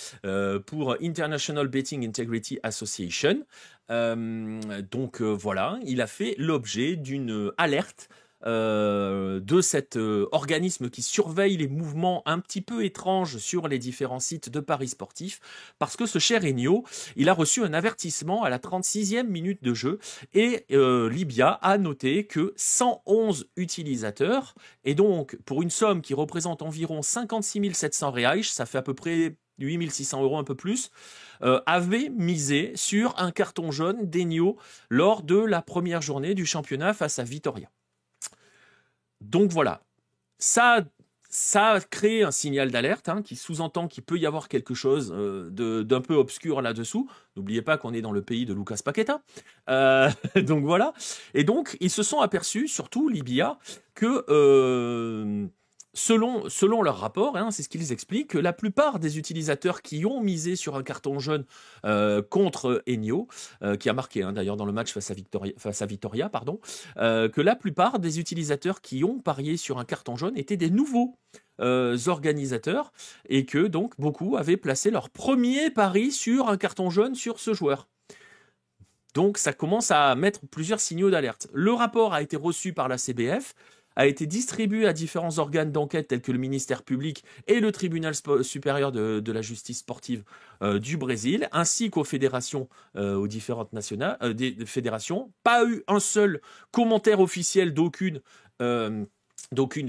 pour International Betting Integrity Association. Donc voilà, il a fait l'objet d'une alerte de cet organisme qui surveille les mouvements un petit peu étranges sur les différents sites de paris sportifs, parce que ce cher Enio, il a reçu un avertissement à la 36e minute de jeu, et Libya a noté que 111 utilisateurs, et donc pour une somme qui représente environ 56 700 reais, ça fait à peu près 8 600 €, un peu plus, avaient misé sur un carton jaune d'Enio lors de la première journée du championnat face à Vitória. Donc voilà, ça a créé un signal d'alerte qui sous-entend qu'il peut y avoir quelque chose d'un peu obscur là-dessous. N'oubliez pas qu'on est dans le pays de Lucas Paqueta. Donc voilà. Et donc, ils se sont aperçus, surtout Libya, que selon leur rapport, hein, c'est ce qu'ils expliquent, que la plupart des utilisateurs qui ont misé sur un carton jaune contre Ennio, qui a marqué hein, d'ailleurs dans le match face à Vitoria, pardon, que la plupart des utilisateurs qui ont parié sur un carton jaune étaient des nouveaux organisateurs et que donc beaucoup avaient placé leur premier pari sur un carton jaune sur ce joueur. Donc ça commence à mettre plusieurs signaux d'alerte. Le rapport a été reçu par la CBF, a été distribué à différents organes d'enquête tels que le ministère public et le tribunal supérieur de la justice sportive du Brésil, ainsi qu'aux fédérations, aux différentes des fédérations. Pas eu un seul commentaire officiel d'aucune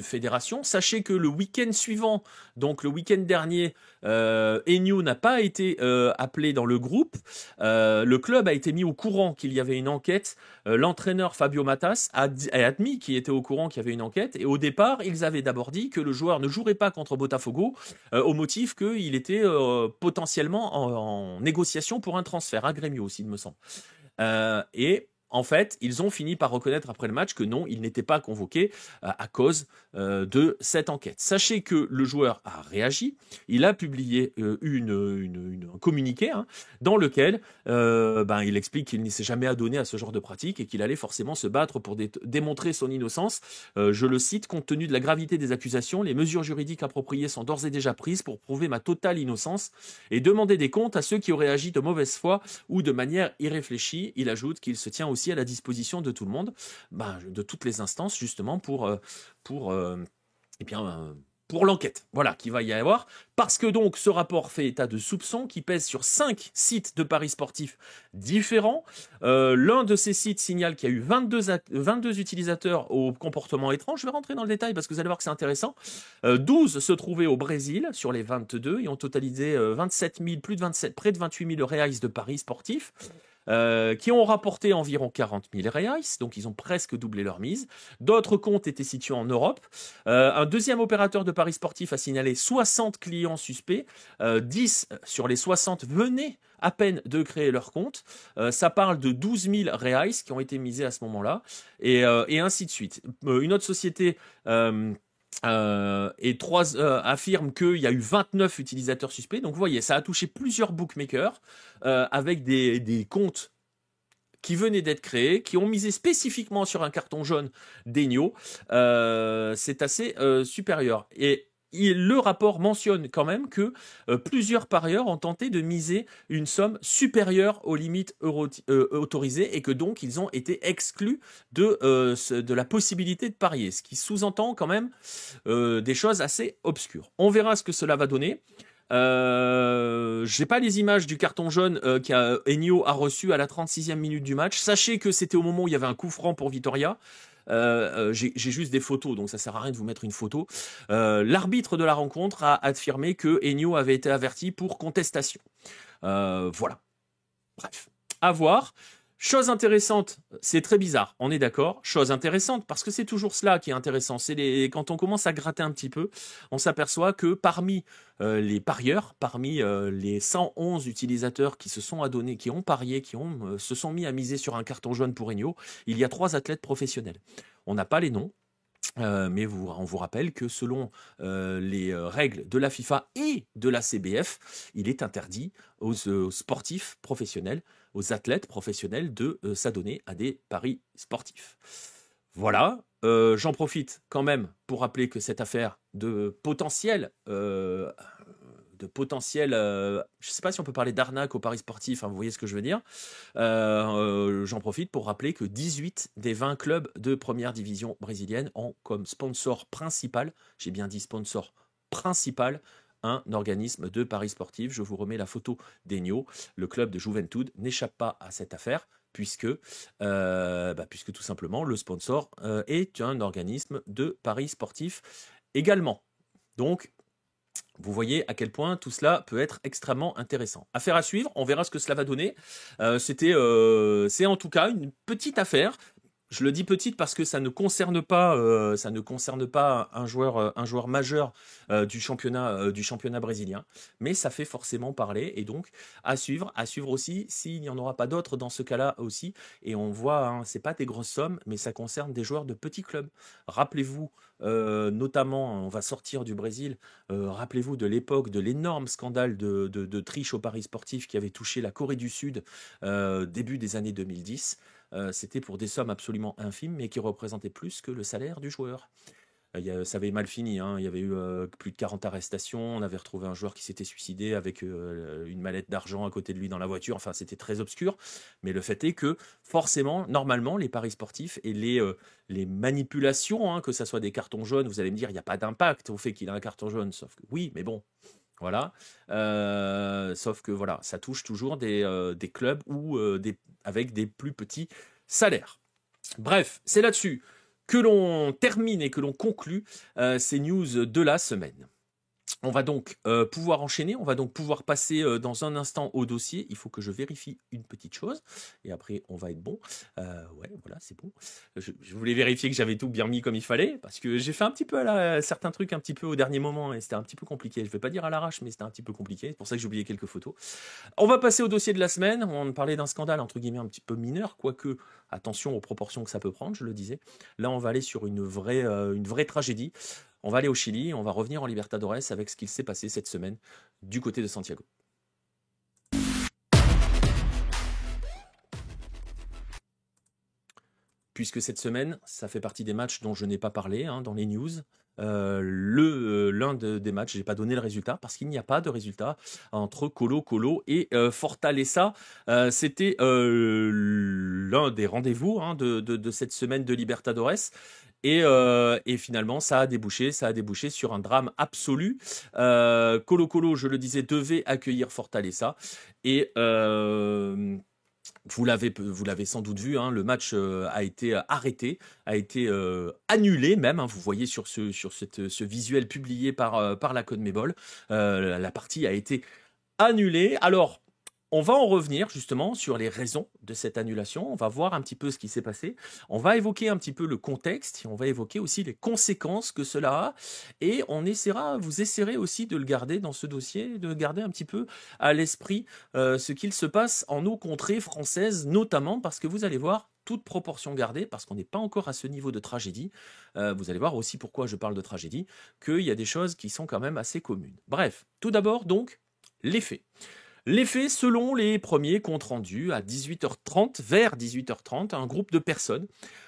fédération. Sachez que le week-end suivant, donc le week-end dernier, Ennio n'a pas été appelé dans le groupe. Le club a été mis au courant qu'il y avait une enquête. L'entraîneur Fabio Matas a admis qu'il était au courant qu'il y avait une enquête. Et au départ, ils avaient d'abord dit que le joueur ne jouerait pas contre Botafogo au motif qu'il était potentiellement en négociation pour un transfert à Grêmio, s'il me semble. Et en fait, ils ont fini par reconnaître après le match que non, il n'était pas convoqué à cause de cette enquête. Sachez que le joueur a réagi, il a publié un communiqué hein, dans lequel il explique qu'il ne s'est jamais adonné à ce genre de pratique et qu'il allait forcément se battre pour démontrer son innocence. Je le cite, compte tenu de la gravité des accusations, les mesures juridiques appropriées sont d'ores et déjà prises pour prouver ma totale innocence et demander des comptes à ceux qui auraient agi de mauvaise foi ou de manière irréfléchie. Il ajoute qu'il se tient aussi à la disposition de tout le monde, de toutes les instances justement pour l'enquête, voilà, qu'il va y avoir, parce que donc ce rapport fait état de soupçons qui pèsent sur 5 sites de paris sportifs différents. L'un de ces sites signale qu'il y a eu 22 utilisateurs au comportement étrange. Je vais rentrer dans le détail parce que vous allez voir que c'est intéressant. 12 se trouvaient au Brésil sur les 22 et ont totalisé près de 28 000 reais de paris sportifs. Qui ont rapporté environ 40 000 reais, donc ils ont presque doublé leur mise. D'autres comptes étaient situés en Europe. Un deuxième opérateur de paris sportifs a signalé 60 clients suspects. 10 sur les 60 venaient à peine de créer leur compte. Ça parle de 12 000 reais qui ont été misés à ce moment-là, et ainsi de suite. Une autre société affirme qu'il y a eu 29 utilisateurs suspects. Donc vous voyez, ça a touché plusieurs bookmakers avec des comptes qui venaient d'être créés, qui ont misé spécifiquement sur un carton jaune d'Ennio. C'est assez supérieur. Et le rapport mentionne quand même que plusieurs parieurs ont tenté de miser une somme supérieure aux limites autorisées et que donc ils ont été exclus de la possibilité de parier, ce qui sous-entend quand même des choses assez obscures. On verra ce que cela va donner. J'ai pas les images du carton jaune qu'Ennio a reçu à la 36e minute du match. Sachez que c'était au moment où il y avait un coup franc pour Vitoria. J'ai juste des photos, donc ça sert à rien de vous mettre une photo. L'arbitre de la rencontre a affirmé que Ennio avait été averti pour contestation. Voilà. Bref, à voir. Chose intéressante, c'est très bizarre, on est d'accord. Chose intéressante, parce que c'est toujours cela qui est intéressant. Quand on commence à gratter un petit peu, on s'aperçoit que parmi les parieurs, parmi les 111 utilisateurs qui se sont adonnés, qui ont parié, se sont mis à miser sur un carton jaune pour Ennio, il y a 3 athlètes professionnels. On n'a pas les noms. Mais on vous rappelle que selon les règles de la FIFA et de la CBF, il est interdit aux sportifs professionnels, aux athlètes professionnels de s'adonner à des paris sportifs. Voilà, j'en profite quand même pour rappeler que cette affaire de potentiel, je ne sais pas si on peut parler d'arnaque au paris sportif, hein, vous voyez ce que je veux dire. J'en profite pour rappeler que 18 des 20 clubs de première division brésilienne ont comme sponsor principal, j'ai bien dit sponsor principal, un organisme de paris sportif. Je vous remets la photo d'Ennio. Le club de Juventude n'échappe pas à cette affaire puisque tout simplement le sponsor est un organisme de paris sportif également. Donc, vous voyez à quel point tout cela peut être extrêmement intéressant. Affaire à suivre, on verra ce que cela va donner. C'est en tout cas une petite affaire Je le dis petite parce que ça ne concerne pas un joueur majeur du championnat brésilien, mais ça fait forcément parler et donc à suivre aussi s'il n'y en aura pas d'autres dans ce cas-là aussi. Et on voit, hein, c'est pas des grosses sommes, mais ça concerne des joueurs de petits clubs. Rappelez-vous, notamment, on va sortir du Brésil. Rappelez-vous de l'époque de l'énorme scandale de triche au paris sportif qui avait touché la Corée du Sud début des années 2010. C'était pour des sommes absolument infimes, mais qui représentaient plus que le salaire du joueur. Ça avait mal fini, hein. Il y avait eu plus de 40 arrestations. On avait retrouvé un joueur qui s'était suicidé avec une mallette d'argent à côté de lui dans la voiture. Enfin, c'était très obscur. Mais le fait est que, forcément, normalement, les paris sportifs et les manipulations, hein, que ce soit des cartons jaunes, vous allez me dire, il n'y a pas d'impact au fait qu'il a un carton jaune. Sauf que oui, mais bon, voilà. Sauf que voilà, ça touche toujours des clubs avec des plus petits salaires. Bref, c'est là-dessus que l'on termine et que l'on conclut ces news de la semaine. On va donc pouvoir enchaîner, on va donc pouvoir passer dans un instant au dossier. Il faut que je vérifie une petite chose et après on va être bon. Ouais, voilà, c'est bon. Je voulais vérifier que j'avais tout bien mis comme il fallait parce que j'ai fait un petit peu certains trucs un petit peu au dernier moment et c'était un petit peu compliqué. Je vais pas dire à l'arrache, mais c'était un petit peu compliqué. C'est pour ça que j'ai oublié quelques photos. On va passer au dossier de la semaine. On parlait d'un scandale entre guillemets un petit peu mineur, quoique attention aux proportions que ça peut prendre, je le disais. Là, on va aller sur une vraie tragédie. On va aller au Chili, on va revenir en Libertadores avec ce qu'il s'est passé cette semaine du côté de Santiago. Puisque cette semaine, ça fait partie des matchs dont je n'ai pas parlé hein, dans les news. L'un des matchs, j'ai pas donné le résultat parce qu'il n'y a pas de résultat entre Colo-Colo et Fortaleza. C'était l'un des rendez-vous hein, de cette semaine de Libertadores. Et finalement, ça a débouché sur un drame absolu. Colo-Colo, je le disais, devait accueillir Fortaleza. Et vous l'avez sans doute vu, hein, le match a été arrêté, a été annulé même. Hein, vous voyez sur ce visuel publié par la CONMEBOL, la partie a été annulée. Alors, on va en revenir justement sur les raisons de cette annulation. On va voir un petit peu ce qui s'est passé. On va évoquer un petit peu le contexte et on va évoquer aussi les conséquences que cela a. Et vous essaierez aussi de le garder dans ce dossier, de garder un petit peu à l'esprit ce qu'il se passe en nos contrées françaises, notamment parce que vous allez voir, toute proportion gardée, parce qu'on n'est pas encore à ce niveau de tragédie, vous allez voir aussi pourquoi je parle de tragédie, qu'il y a des choses qui sont quand même assez communes. Bref, tout d'abord donc, les faits. Les faits, selon les premiers comptes rendus, à 18h30, vers 18h30, un groupe de personnes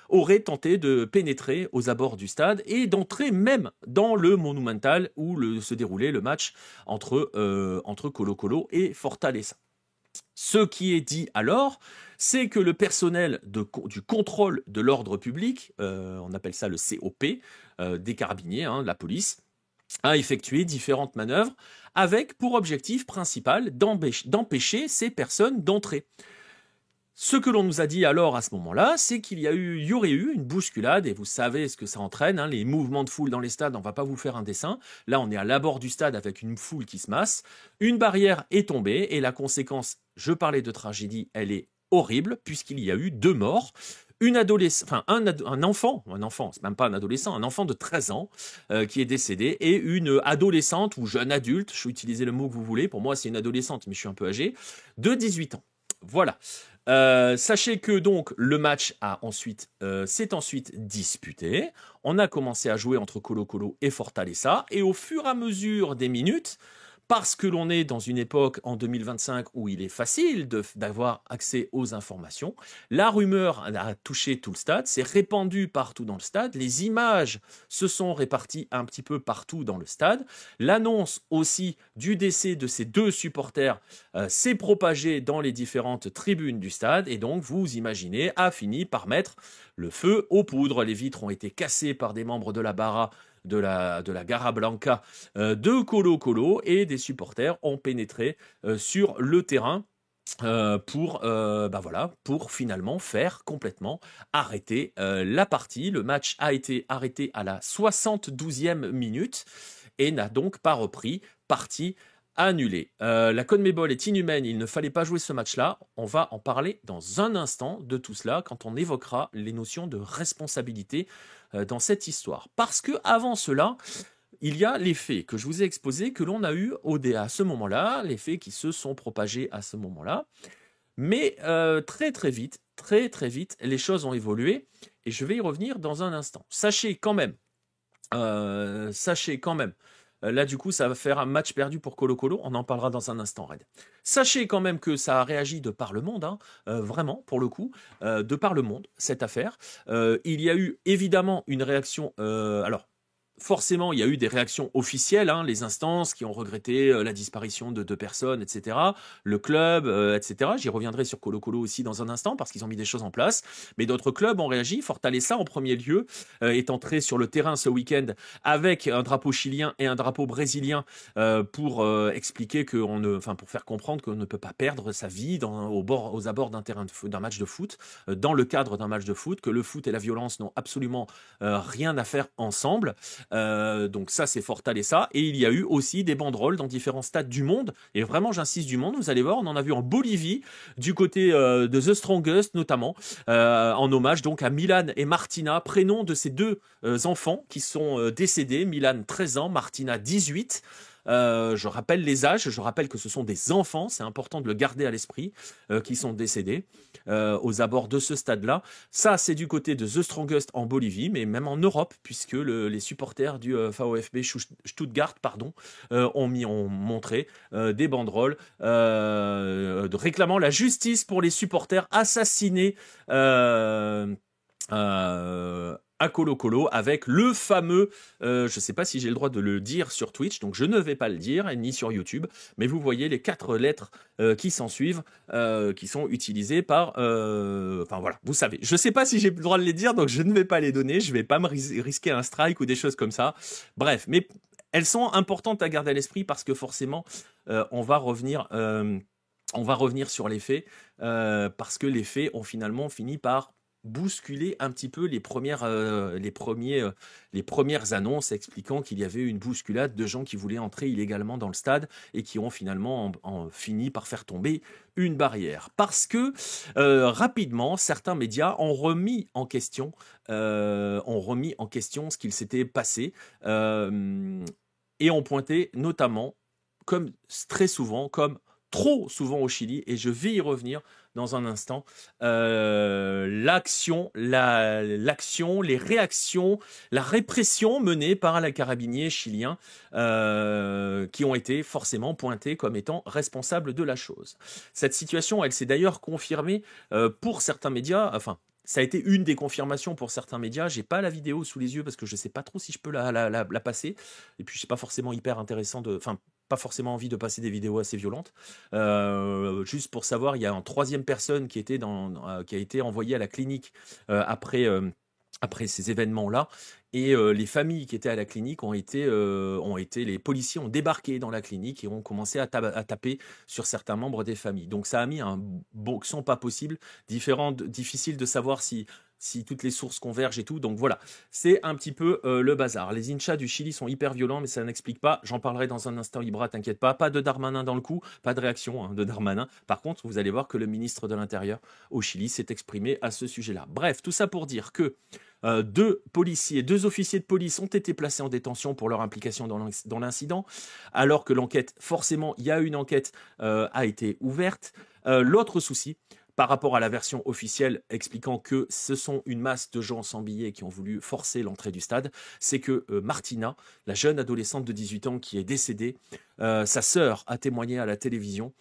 aurait tenté de pénétrer aux abords du stade et d'entrer même dans le Monumental où se déroulait le match entre Colo-Colo et Fortaleza. Ce qui est dit alors, c'est que le personnel du contrôle de l'ordre public, on appelle ça le COP, des carabiniers, hein, de la police, a effectué différentes manœuvres avec pour objectif principal d'empêcher ces personnes d'entrer. Ce que l'on nous a dit alors à ce moment-là, c'est qu'il y aurait eu une bousculade, et vous savez ce que ça entraîne, hein, les mouvements de foule dans les stades, on ne va pas vous faire un dessin. Là, on est à l'abord du stade avec une foule qui se masse. Une barrière est tombée, et la conséquence, je parlais de tragédie, elle est horrible, puisqu'il y a eu 2 morts. Un enfant, c'est même pas un adolescent, un enfant de 13 ans qui est décédé et une adolescente ou jeune adulte, je vais utiliser le mot que vous voulez, pour moi c'est une adolescente mais je suis un peu âgé, de 18 ans. Voilà. Sachez que donc le match s'est ensuite disputé. On a commencé à jouer entre Colo-Colo et Fortaleza et au fur et à mesure des minutes, parce que l'on est dans une époque en 2025 où il est facile d'avoir accès aux informations, la rumeur a touché tout le stade, s'est répandue partout dans le stade, les images se sont réparties un petit peu partout dans le stade, l'annonce aussi du décès de ces 2 supporters s'est propagée dans les différentes tribunes du stade et donc vous imaginez a fini par mettre le feu aux poudres. Les vitres ont été cassées par des membres de la Barra de la Garra Blanca de Colo-Colo et des supporters ont pénétré sur le terrain pour finalement faire complètement arrêter la partie. Le match a été arrêté à la 72e minute et n'a donc pas repris partie annulé. La CONMEBOL est inhumaine, il ne fallait pas jouer ce match-là. On va en parler dans un instant de tout cela quand on évoquera les notions de responsabilité dans cette histoire. Parce que avant cela, il y a les faits que je vous ai exposés, que l'on a eu à ce moment-là, les faits qui se sont propagés à ce moment-là. Mais très très vite, les choses ont évolué et je vais y revenir dans un instant. Sachez quand même, là du coup ça va faire un match perdu pour Colo Colo, on en parlera dans un instant, Red. Sachez quand même que ça a réagi de par le monde, hein, vraiment pour le coup, de par le monde, cette affaire. Il y a eu évidemment une réaction, alors forcément, il y a eu des réactions officielles, hein, les instances qui ont regretté la disparition de 2 personnes, etc. Le club, etc. J'y reviendrai sur Colo Colo aussi dans un instant parce qu'ils ont mis des choses en place. Mais d'autres clubs ont réagi. Fortaleza, en premier lieu, est entré sur le terrain ce week-end avec un drapeau chilien et un drapeau brésilien pour expliquer pour faire comprendre qu'on ne peut pas perdre sa vie aux abords d'un match de foot, dans le cadre d'un match de foot, que le foot et la violence n'ont absolument rien à faire ensemble. Donc ça c'est Fortaleza, et il y a eu aussi des banderoles dans différents stades du monde, et vraiment j'insiste du monde, vous allez voir, on en a vu en Bolivie du côté de The Strongest notamment, en hommage donc à Milan et Martina, prénoms de ces 2 enfants qui sont décédés, Milan 13 ans, Martina 18. Je rappelle les âges, je rappelle que ce sont des enfants, c'est important de le garder à l'esprit, qui sont décédés aux abords de ce stade-là. Ça, c'est du côté de The Strongest en Bolivie, mais même en Europe, puisque les supporters du VfB Stuttgart ont montré des banderoles réclamant la justice pour les supporters assassinés à Colo Colo avec le fameux, je ne sais pas si j'ai le droit de le dire sur Twitch, donc je ne vais pas le dire, ni sur YouTube, mais vous voyez les 4 lettres qui s'en suivent, qui sont utilisées par... Enfin voilà, vous savez. Je ne sais pas si j'ai le droit de les dire, donc je ne vais pas les donner, je ne vais pas me risquer un strike ou des choses comme ça. Bref, mais elles sont importantes à garder à l'esprit parce que forcément, on va revenir sur les faits, parce que les faits ont finalement fini par bousculer un petit peu les premières annonces expliquant qu'il y avait une bousculade de gens qui voulaient entrer illégalement dans le stade et qui ont finalement fini par faire tomber une barrière. Parce que rapidement, certains médias ont remis en question ce qu'il s'était passé et ont pointé notamment, comme très souvent, comme trop souvent au Chili, et je vais y revenir dans un instant, l'action, les réactions, la répression menée par les carabiniers chiliens qui ont été forcément pointés comme étant responsables de la chose. Cette situation, elle s'est d'ailleurs confirmée pour certains médias, enfin, ça a été une des confirmations pour certains médias. J'ai pas la vidéo sous les yeux parce que je sais pas trop si je peux la passer. Et puis c'est pas forcément hyper intéressant pas forcément envie de passer des vidéos assez violentes. Juste pour savoir, il y a une 3e personne qui a été envoyée à la clinique après ces événements-là. Et les familles qui étaient à la clinique les policiers ont débarqué dans la clinique et ont commencé à taper sur certains membres des familles. Donc ça a mis un boxon pas possible, difficile de savoir si toutes les sources convergent et tout. Donc voilà, c'est un petit peu le bazar. Les hinchas du Chili sont hyper violents, mais ça n'explique pas. J'en parlerai dans un instant, Ibra, t'inquiète pas. Pas de Darmanin dans le coup, pas de réaction de Darmanin. Par contre, vous allez voir que le ministre de l'Intérieur au Chili s'est exprimé à ce sujet-là. Bref, tout ça pour dire que 2 officiers de police ont été placés en détention pour leur implication dans l'incident, alors que l'enquête, forcément, il y a une enquête, a été ouverte. L'autre souci, par rapport à la version officielle expliquant que ce sont une masse de gens sans billets qui ont voulu forcer l'entrée du stade, c'est que Martina, la jeune adolescente de 18 ans qui est décédée, sa sœur a témoigné à la télévision.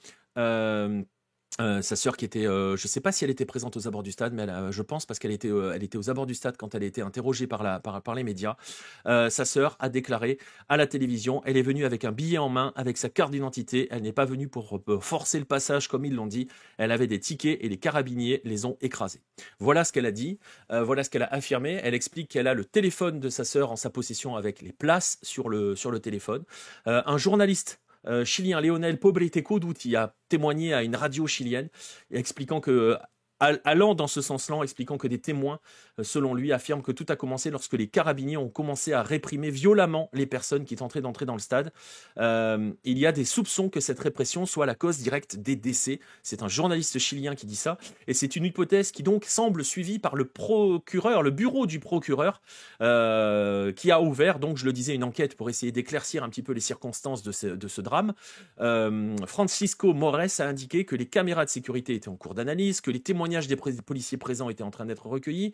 Sa sœur qui était, je ne sais pas si elle était présente aux abords du stade, mais je pense parce qu'elle était aux abords du stade quand elle a été interrogée par les médias. Sa sœur a déclaré à la télévision, elle est venue avec un billet en main, avec sa carte d'identité. Elle n'est pas venue pour forcer le passage comme ils l'ont dit. Elle avait des tickets et les carabiniers les ont écrasés. Voilà ce qu'elle a dit, voilà ce qu'elle a affirmé. Elle explique qu'elle a le téléphone de sa sœur en sa possession avec les places sur le téléphone. Un journaliste chilien, Leonel Poblete Coduti, a témoigné à une radio chilienne expliquant que allant dans ce sens-là, expliquant que des témoins, selon lui, affirment que tout a commencé lorsque les carabiniers ont commencé à réprimer violemment les personnes qui tenteraient d'entrer dans le stade. Il y a des soupçons que cette répression soit la cause directe des décès. C'est un journaliste chilien qui dit ça, et c'est une hypothèse qui donc semble suivie par le procureur, le bureau du procureur, qui a ouvert, donc je le disais, une enquête pour essayer d'éclaircir un petit peu les circonstances de ce drame. Francisco Mores a indiqué que les caméras de sécurité étaient en cours d'analyse, que les témoignages des policiers présents étaient en train d'être recueillis,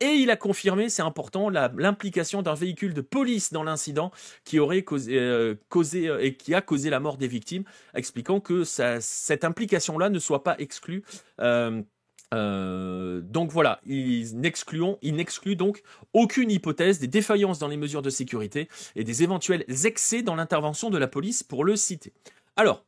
et il a confirmé, c'est important, l'implication d'un véhicule de police dans l'incident qui aurait causé et qui a causé la mort des victimes, expliquant que cette implication-là ne soit pas exclue. Donc voilà, il n'exclut donc aucune hypothèse des défaillances dans les mesures de sécurité et des éventuels excès dans l'intervention de la police, pour le citer. Alors,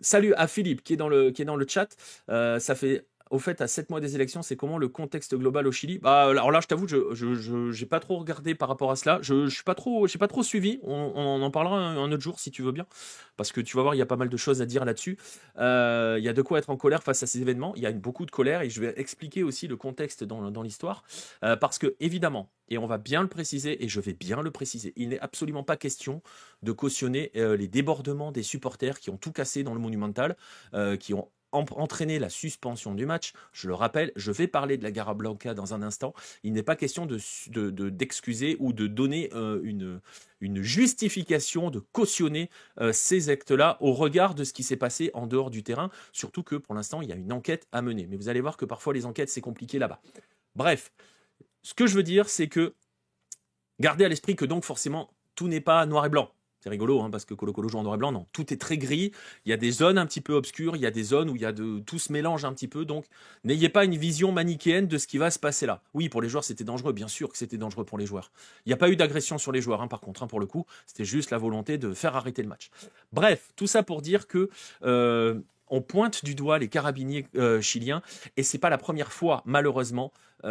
salut à Philippe qui est dans le chat. Ça fait au fait à 7 mois des élections, c'est comment le contexte global au Chili? Bah alors là, je t'avoue, je j'ai pas trop regardé par rapport à cela. J'ai pas trop suivi. On en parlera un autre jour si tu veux bien, parce que tu vas voir, il y a pas mal de choses à dire là-dessus. Il y a de quoi être en colère face à ces événements. Il y a beaucoup de colère, et je vais expliquer aussi le contexte dans l'histoire, parce que évidemment, et on va bien le préciser, et je vais bien le préciser, il n'est absolument pas question de cautionner les débordements des supporters qui ont tout cassé dans le Monumental, qui ont entraîné la suspension du match. Je le rappelle, je vais parler de la Garra Blanca dans un instant. Il n'est pas question d'excuser ou de donner une justification, de cautionner ces actes-là au regard de ce qui s'est passé en dehors du terrain, surtout que pour l'instant, il y a une enquête à mener. Mais vous allez voir que parfois les enquêtes, c'est compliqué là-bas. Bref, ce que je veux dire, c'est que gardez à l'esprit que donc forcément, tout n'est pas noir et blanc. C'est rigolo, hein, parce que Colo Colo joue en noir et blanc. Non, tout est très gris. Il y a des zones un petit peu obscures. Il y a des zones où tout se mélange un petit peu. Donc, n'ayez pas une vision manichéenne de ce qui va se passer là. Oui, pour les joueurs, c'était dangereux. Bien sûr que c'était dangereux pour les joueurs. Il n'y a pas eu d'agression sur les joueurs, hein, par contre, hein, pour le coup. C'était juste la volonté de faire arrêter le match. Bref, tout ça pour dire que on pointe du doigt les carabiniers chiliens, et c'est pas la première fois, malheureusement, qu'il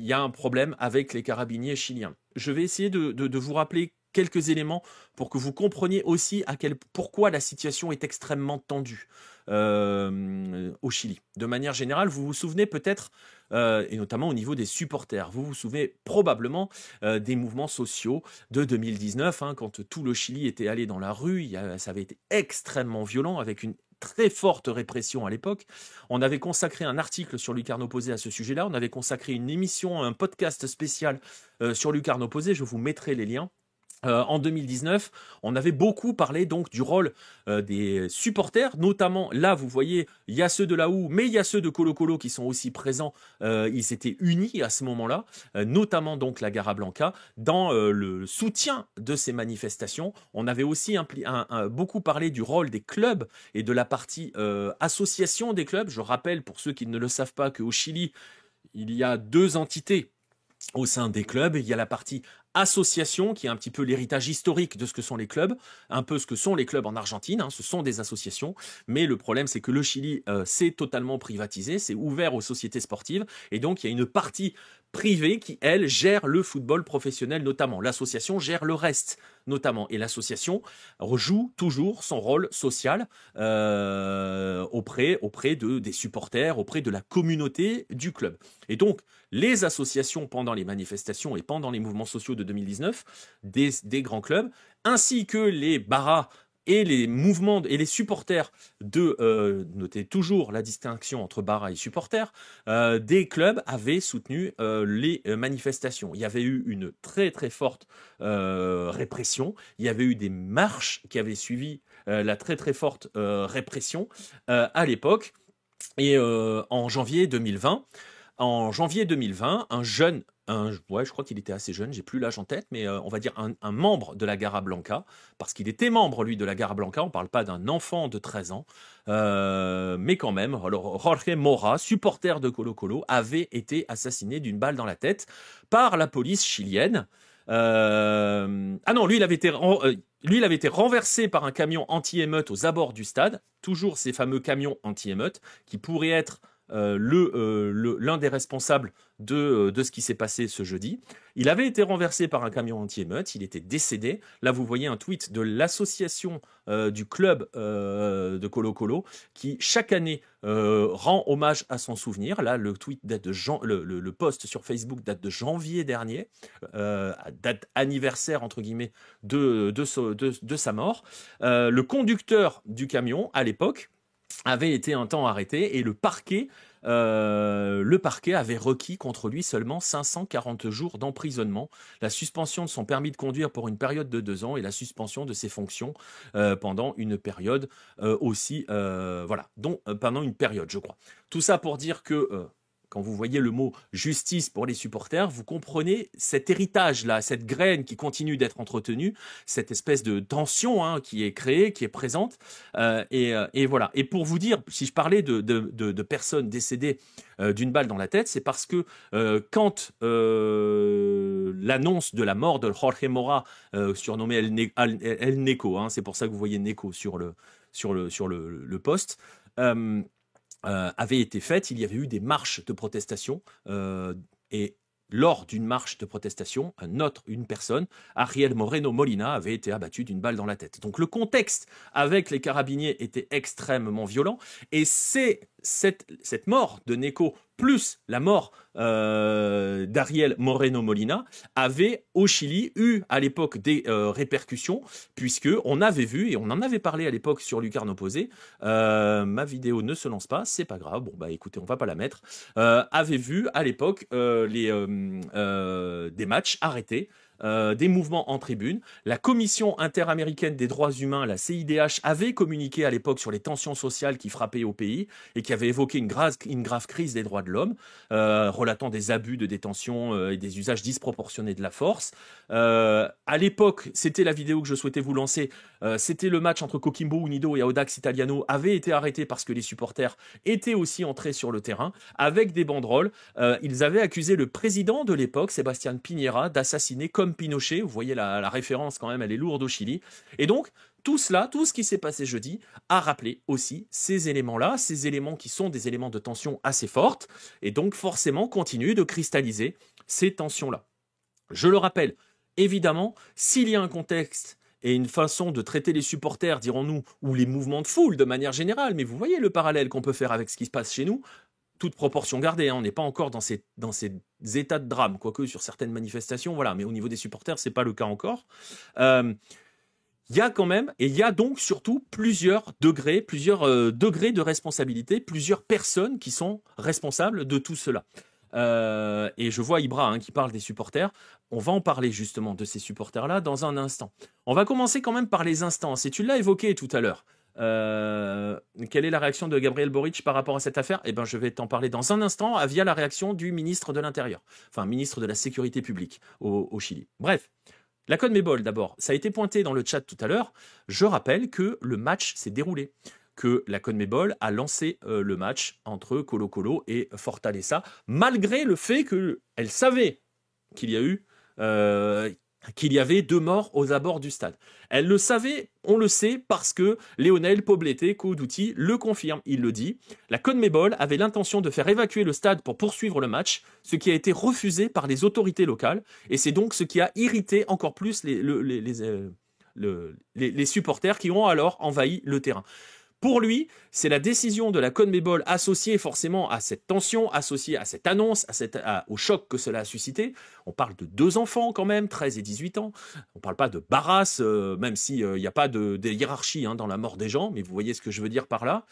y a un problème avec les carabiniers chiliens. Je vais essayer de vous rappeler quelques éléments pour que vous compreniez aussi pourquoi la situation est extrêmement tendue au Chili. De manière générale, vous vous souvenez peut-être, et notamment au niveau des supporters, vous vous souvenez probablement des mouvements sociaux de 2019, hein, quand tout le Chili était allé dans la rue. Ça avait été extrêmement violent, avec une très forte répression à l'époque. On avait consacré un article sur Lucarno Posé à ce sujet-là. On avait consacré une émission, un podcast spécial sur Lucarno Posé. Je vous mettrai les liens. En 2019, on avait beaucoup parlé donc du rôle des supporters, notamment là vous voyez, il y a ceux de la OU, mais il y a ceux de Colo Colo qui sont aussi présents. Ils s'étaient unis à ce moment-là, notamment donc la Garra Blanca, dans le soutien de ces manifestations. On avait aussi beaucoup parlé du rôle des clubs et de la partie association des clubs. Je rappelle, pour ceux qui ne le savent pas, qu'au Chili, il y a 2 entités au sein des clubs. Il y a la partie association, qui est un petit peu l'héritage historique de ce que sont les clubs, un peu ce que sont les clubs en Argentine, hein, ce sont des associations, mais le problème c'est que le Chili c'est totalement privatisé, c'est ouvert aux sociétés sportives, et donc il y a une partie privée qui, elle, gère le football professionnel notamment. L'association gère le reste notamment, et l'association joue toujours son rôle social auprès des supporters, auprès de la communauté du club. Et donc, les associations, pendant les manifestations et pendant les mouvements sociaux de 2019, des grands clubs, ainsi que les barras et les mouvements et les supporters notez toujours la distinction entre barras et supporters, des clubs avaient soutenu les manifestations. Il y avait eu une très très forte répression, il y avait eu des marches qui avaient suivi la très très forte répression à l'époque, et en janvier 2020, un jeune, je crois qu'il était assez jeune, j'ai plus l'âge en tête, mais on va dire un membre de la Garra Blanca, parce qu'il était membre, lui, de la Garra Blanca. On ne parle pas d'un enfant de 13 ans, mais quand même. Alors, Jorge Mora, supporter de Colo Colo, avait été assassiné d'une balle dans la tête par la police chilienne. Ah non, lui, il avait été renversé par un camion anti-émeute aux abords du stade. Toujours ces fameux camions anti-émeute qui pourraient être l'un des responsables de ce qui s'est passé ce jeudi. Il avait été renversé par un camion anti-émeute, il était décédé. Là, vous voyez un tweet de l'association du club de Colo Colo qui, chaque année, rend hommage à son souvenir. Là, le tweet date de le post sur Facebook date de janvier dernier, date anniversaire, entre guillemets, de sa mort. Le conducteur du camion, à l'époque, avait été un temps arrêté et le parquet avait requis contre lui seulement 540 jours d'emprisonnement, la suspension de son permis de conduire pour une période de 2 ans et la suspension de ses fonctions pendant une période pendant une période, je crois. Tout ça pour dire que quand vous voyez le mot justice pour les supporters, vous comprenez cet héritage-là, cette graine qui continue d'être entretenue, cette espèce de tension qui est créée, qui est présente. Et voilà. Et pour vous dire, si je parlais de personnes décédées d'une balle dans la tête, c'est parce que quand l'annonce de la mort de Jorge Mora, surnommé El Neco, c'est pour ça que vous voyez Neco sur le poste, avait été faite, il y avait eu des marches de protestation et lors d'une marche de protestation, une personne, Ariel Moreno Molina, avait été abattu d'une balle dans la tête. Donc le contexte avec les carabiniers était extrêmement violent et c'est cette mort de Neco plus la mort d'Ariel Moreno Molina avait au Chili eu à l'époque des répercussions, puisque on avait vu, et on en avait parlé à l'époque sur Lucarne Opposée, ma vidéo ne se lance pas, c'est pas grave, bon bah écoutez, on va pas la mettre, avait vu à l'époque des matchs arrêtés, des mouvements en tribune. La Commission interaméricaine des droits humains, la CIDH, avait communiqué à l'époque sur les tensions sociales qui frappaient au pays et qui avait évoqué une grave crise des droits de l'homme, relatant des abus de détention et des usages disproportionnés de la force. À l'époque, c'était la vidéo que je souhaitais vous lancer, c'était le match entre Coquimbo Unido et Audax Italiano avait été arrêté parce que les supporters étaient aussi entrés sur le terrain avec des banderoles. Ils avaient accusé le président de l'époque, Sébastien Piñera, d'assassiner comme Pinochet. Vous voyez la référence quand même, elle est lourde au Chili. Et donc, tout cela, tout ce qui s'est passé jeudi, a rappelé aussi ces éléments-là, ces éléments qui sont des éléments de tension assez fortes, et donc forcément continuent de cristalliser ces tensions-là. Je le rappelle, évidemment, s'il y a un contexte et une façon de traiter les supporters, dirons-nous, ou les mouvements de foule de manière générale, mais vous voyez le parallèle qu'on peut faire avec ce qui se passe chez nous, toute proportion gardée, on n'est pas encore dans ces états de drame, quoique sur certaines manifestations, voilà, mais au niveau des supporters, c'est pas le cas encore. Il y a quand même, et il y a donc surtout plusieurs degrés de responsabilité, plusieurs personnes qui sont responsables de tout cela. Et je vois Ibra qui parle des supporters. On va en parler justement de ces supporters-là dans un instant. On va commencer quand même par les instances, et tu l'as évoqué tout à l'heure. Quelle est la réaction de Gabriel Boric par rapport à cette affaire ? Eh ben, je vais t'en parler dans un instant via la réaction du ministre de l'Intérieur, enfin ministre de la Sécurité publique au Chili. Bref, la CONMEBOL d'abord, ça a été pointé dans le chat tout à l'heure. Je rappelle que le match s'est déroulé, que la CONMEBOL a lancé le match entre Colo Colo et Fortaleza, malgré le fait qu'elle savait qu'il y avait 2 morts aux abords du stade. Elle le savait, on le sait, parce que Lionel Poblete Couduti le confirme, il le dit. La CONMEBOL avait l'intention de faire évacuer le stade pour poursuivre le match, ce qui a été refusé par les autorités locales, et c'est donc ce qui a irrité encore plus les supporters qui ont alors envahi le terrain. Pour lui, c'est la décision de la CONMEBOL associée forcément à cette tension, associée à cette annonce, au choc que cela a suscité. On parle de 2 enfants quand même, 13 et 18 ans. On ne parle pas de barrasse, même s'il n'y a pas de hiérarchie dans la mort des gens, mais vous voyez ce que je veux dire par là.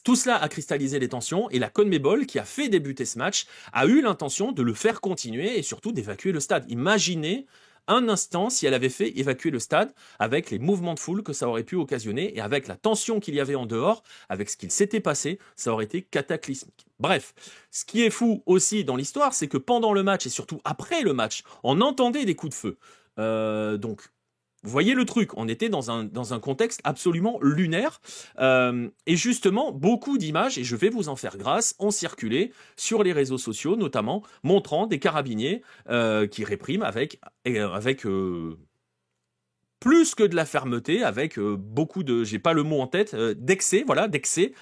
Tout cela a cristallisé les tensions et la CONMEBOL, qui a fait débuter ce match, a eu l'intention de le faire continuer et surtout d'évacuer le stade. Imaginez un instant si elle avait fait évacuer le stade avec les mouvements de foule que ça aurait pu occasionner et avec la tension qu'il y avait en dehors, avec ce qu'il s'était passé, ça aurait été cataclysmique. Bref, ce qui est fou aussi dans l'histoire, c'est que pendant le match et surtout après le match, on entendait des coups de feu. Donc, vous voyez le truc, on était dans un contexte absolument lunaire. Et justement, beaucoup d'images, et je vais vous en faire grâce, ont circulé sur les réseaux sociaux, notamment montrant des carabiniers qui répriment avec plus que de la fermeté, avec beaucoup de, j'ai pas le mot en tête, d'excès, voilà, d'excès,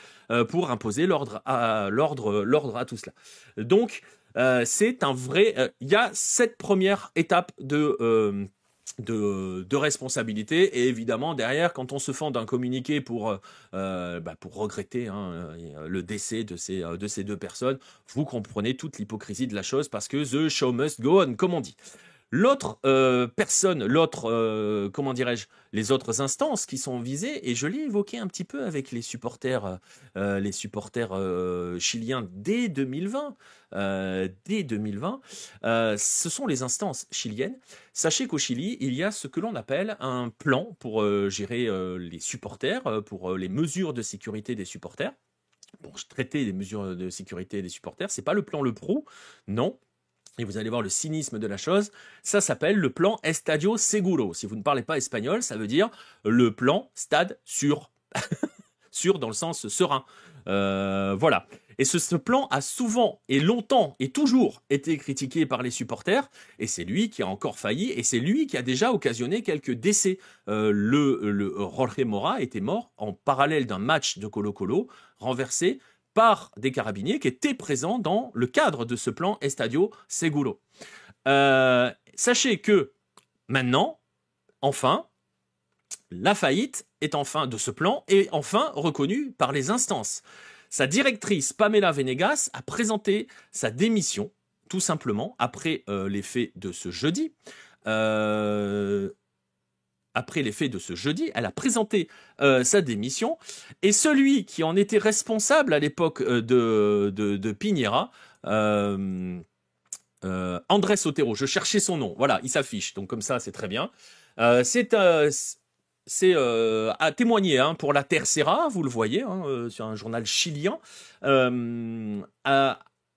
pour imposer l'ordre à tout cela. Donc, c'est un vrai, il y a cette première étape de responsabilité, et évidemment derrière, quand on se fend d'un communiqué pour regretter le décès de ces deux personnes, vous comprenez toute l'hypocrisie de la chose, parce que the show must go on, comme on dit. L'autre personne, comment dirais-je, les autres instances qui sont visées, et je l'ai évoqué un petit peu avec les supporters chiliens dès 2020, ce sont les instances chiliennes. Sachez qu'au Chili, il y a ce que l'on appelle un plan pour gérer les supporters, pour les mesures de sécurité des supporters, pour traiter les mesures de sécurité des supporters. C'est pas le plan Le Pro, non. Et vous allez voir le cynisme de la chose, ça s'appelle le plan Estadio Seguro. Si vous ne parlez pas espagnol, ça veut dire le plan stade sûr. Sûr dans le sens serein. Voilà. Et ce plan a souvent et longtemps et toujours été critiqué par les supporters, et c'est lui qui a encore failli, et c'est lui qui a déjà occasionné quelques décès. Le Jorge Mora était mort en parallèle d'un match de Colo-Colo, renversé par des carabiniers qui étaient présents dans le cadre de ce plan Estadio Seguro. Sachez que maintenant, enfin, la faillite est enfin de ce plan est enfin reconnue par les instances. Sa directrice Pamela Venegas a présenté sa démission, tout simplement, après les faits de ce jeudi. Après les faits de ce jeudi, elle a présenté sa démission, et celui qui en était responsable à l'époque de Piñera, Andrés Otero, je cherchais son nom, voilà, il s'affiche, donc comme ça c'est très bien. C'est à témoigner pour la Tercera, vous le voyez, sur un journal chilien,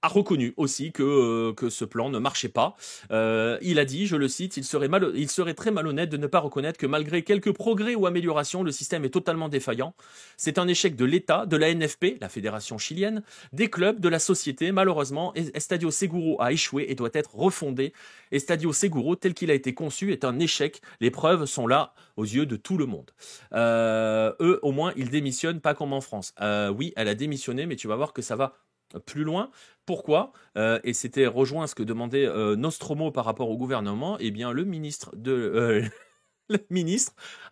a reconnu aussi que ce plan ne marchait pas. Il a dit, je le cite, il serait très malhonnête de ne pas reconnaître que malgré quelques progrès ou améliorations, le système est totalement défaillant. C'est un échec de l'État, de la NFP, la fédération chilienne, des clubs, de la société. Malheureusement, Estadio Seguro a échoué et doit être refondé. Estadio Seguro, tel qu'il a été conçu, est un échec. Les preuves sont là aux yeux de tout le monde. Eux, au moins, ils démissionnent, pas comme en France. Oui, elle a démissionné, mais tu vas voir que ça va plus loin. Pourquoi et c'était rejoint ce que demandait Nostromo par rapport au gouvernement. Eh bien, le ministre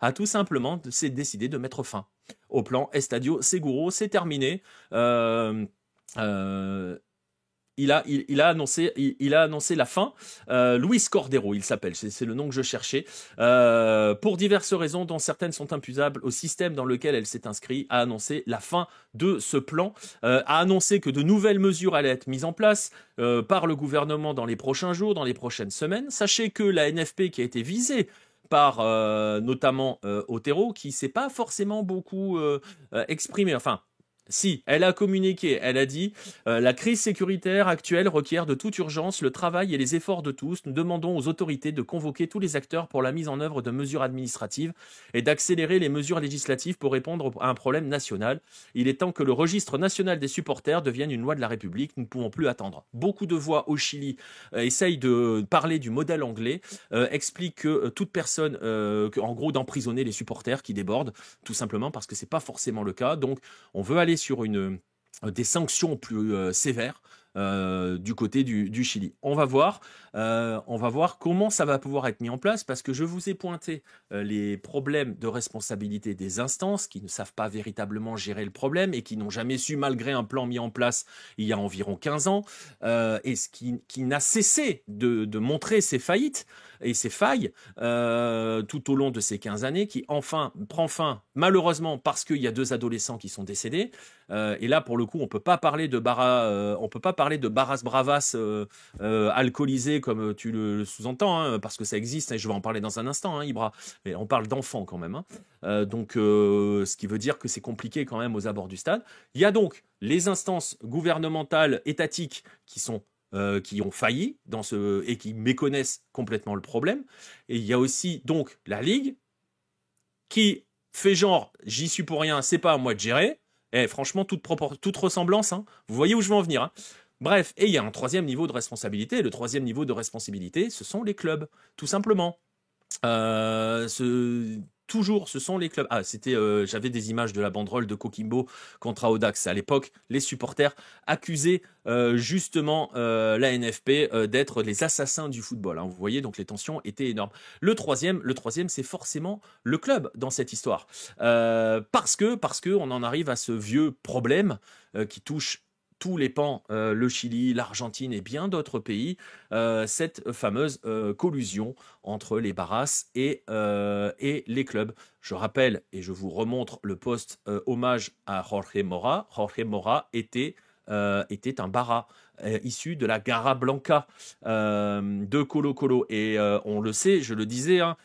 a tout simplement décidé de mettre fin au plan Estadio Seguro. C'est terminé. Il a annoncé la fin. Luis Cordero, il s'appelle, c'est le nom que je cherchais. Pour diverses raisons, dont certaines sont impusables au système dans lequel elle s'est inscrite, a annoncé la fin de ce plan, a annoncé que de nouvelles mesures allaient être mises en place par le gouvernement dans les prochains jours, dans les prochaines semaines. Sachez que la NFP, qui a été visée par notamment Otero, qui s'est pas forcément beaucoup exprimé, enfin. Si, elle a communiqué, elle a dit la crise sécuritaire actuelle requiert de toute urgence le travail et les efforts de tous. Nous demandons aux autorités de convoquer tous les acteurs pour la mise en œuvre de mesures administratives et d'accélérer les mesures législatives pour répondre à un problème national. Il est temps que le registre national des supporters devienne une loi de la République. Nous ne pouvons plus attendre. Beaucoup de voix au Chili essayent de parler du modèle anglais, expliquent que toute personne, en gros, d'emprisonner les supporters qui débordent, tout simplement parce que c'est pas forcément le cas. Donc, on veut aller sur des sanctions plus sévères du côté du Chili. On va voir comment ça va pouvoir être mis en place, parce que je vous ai pointé les problèmes de responsabilité des instances qui ne savent pas véritablement gérer le problème et qui n'ont jamais su, malgré un plan mis en place il y a environ 15 ans, et ce qui n'a cessé de montrer ses faillites et ses failles tout au long de ces 15 années, qui enfin prend fin, malheureusement, parce qu'il y a 2 adolescents qui sont décédés. Et là, pour le coup, on peut pas parler de Barras Bravas alcoolisé comme tu le sous-entends, parce que ça existe, et je vais en parler dans un instant, Ibra. Mais on parle d'enfants quand même. Donc, ce qui veut dire que c'est compliqué quand même aux abords du stade. Il y a donc les instances gouvernementales, étatiques, qui ont failli et qui méconnaissent complètement le problème. Et il y a aussi donc la Ligue qui fait genre, j'y suis pour rien, c'est pas à moi de gérer. Et franchement, toute ressemblance, vous voyez où je veux en venir. Bref, et il y a un troisième niveau de responsabilité. Et le troisième niveau de responsabilité, ce sont les clubs, tout simplement. Toujours, ce sont les clubs. Ah, j'avais des images de la banderole de Coquimbo contre Audax. À l'époque, les supporters accusaient justement la NFP d'être les assassins du football, hein. Vous voyez, donc les tensions étaient énormes. Le troisième, c'est forcément le club dans cette histoire, parce que on en arrive à ce vieux problème qui touche tous les pans, le Chili, l'Argentine et bien d'autres pays, cette fameuse collusion entre les barras et les clubs. Je rappelle et je vous remontre le post hommage à Jorge Mora. Jorge Mora était un bara issu de la Garra Blanca de Colo Colo. Et on le sait, je le disais, hein,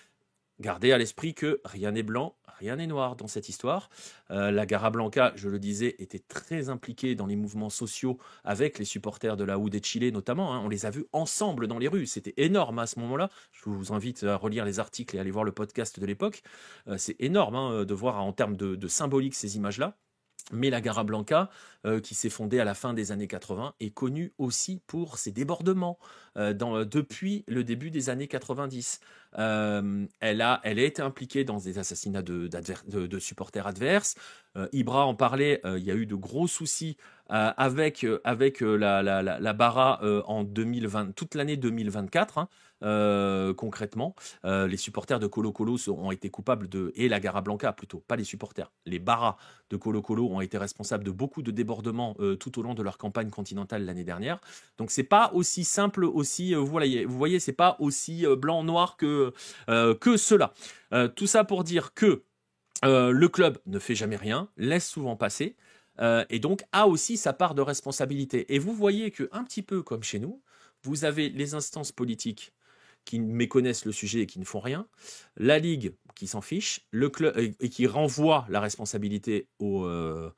gardez à l'esprit que rien n'est blanc, rien n'est noir dans cette histoire. La Garra Blanca, je le disais, était très impliquée dans les mouvements sociaux avec les supporters de la U de Chile notamment, hein. On les a vus ensemble dans les rues. C'était énorme à ce moment-là. Je vous invite à relire les articles et à aller voir le podcast de l'époque. C'est énorme, hein, de voir en termes de symbolique ces images-là. Mais la Garra Blanca, qui s'est fondée à la fin des années 80, est connue aussi pour ses débordements depuis le début des années 90. Elle a été impliquée dans des assassinats de supporters adverses. Ibra en parlait, il y a eu de gros soucis avec la Barra en 2020, toute l'année 2024, hein. Concrètement, les supporters de Colo Colo ont été coupables et la Garra Blanca plutôt, pas les supporters, les Barras de Colo Colo ont été responsables de beaucoup de débordements tout au long de leur campagne continentale l'année dernière. Donc c'est pas aussi simple, aussi vous voyez, c'est pas aussi blanc-noir que cela. Tout ça pour dire que le club ne fait jamais rien, laisse souvent passer, et donc a aussi sa part de responsabilité. Et vous voyez que un petit peu comme chez nous, vous avez les instances politiques qui méconnaissent le sujet et qui ne font rien, la Ligue qui s'en fiche, le club et qui renvoie la responsabilité aux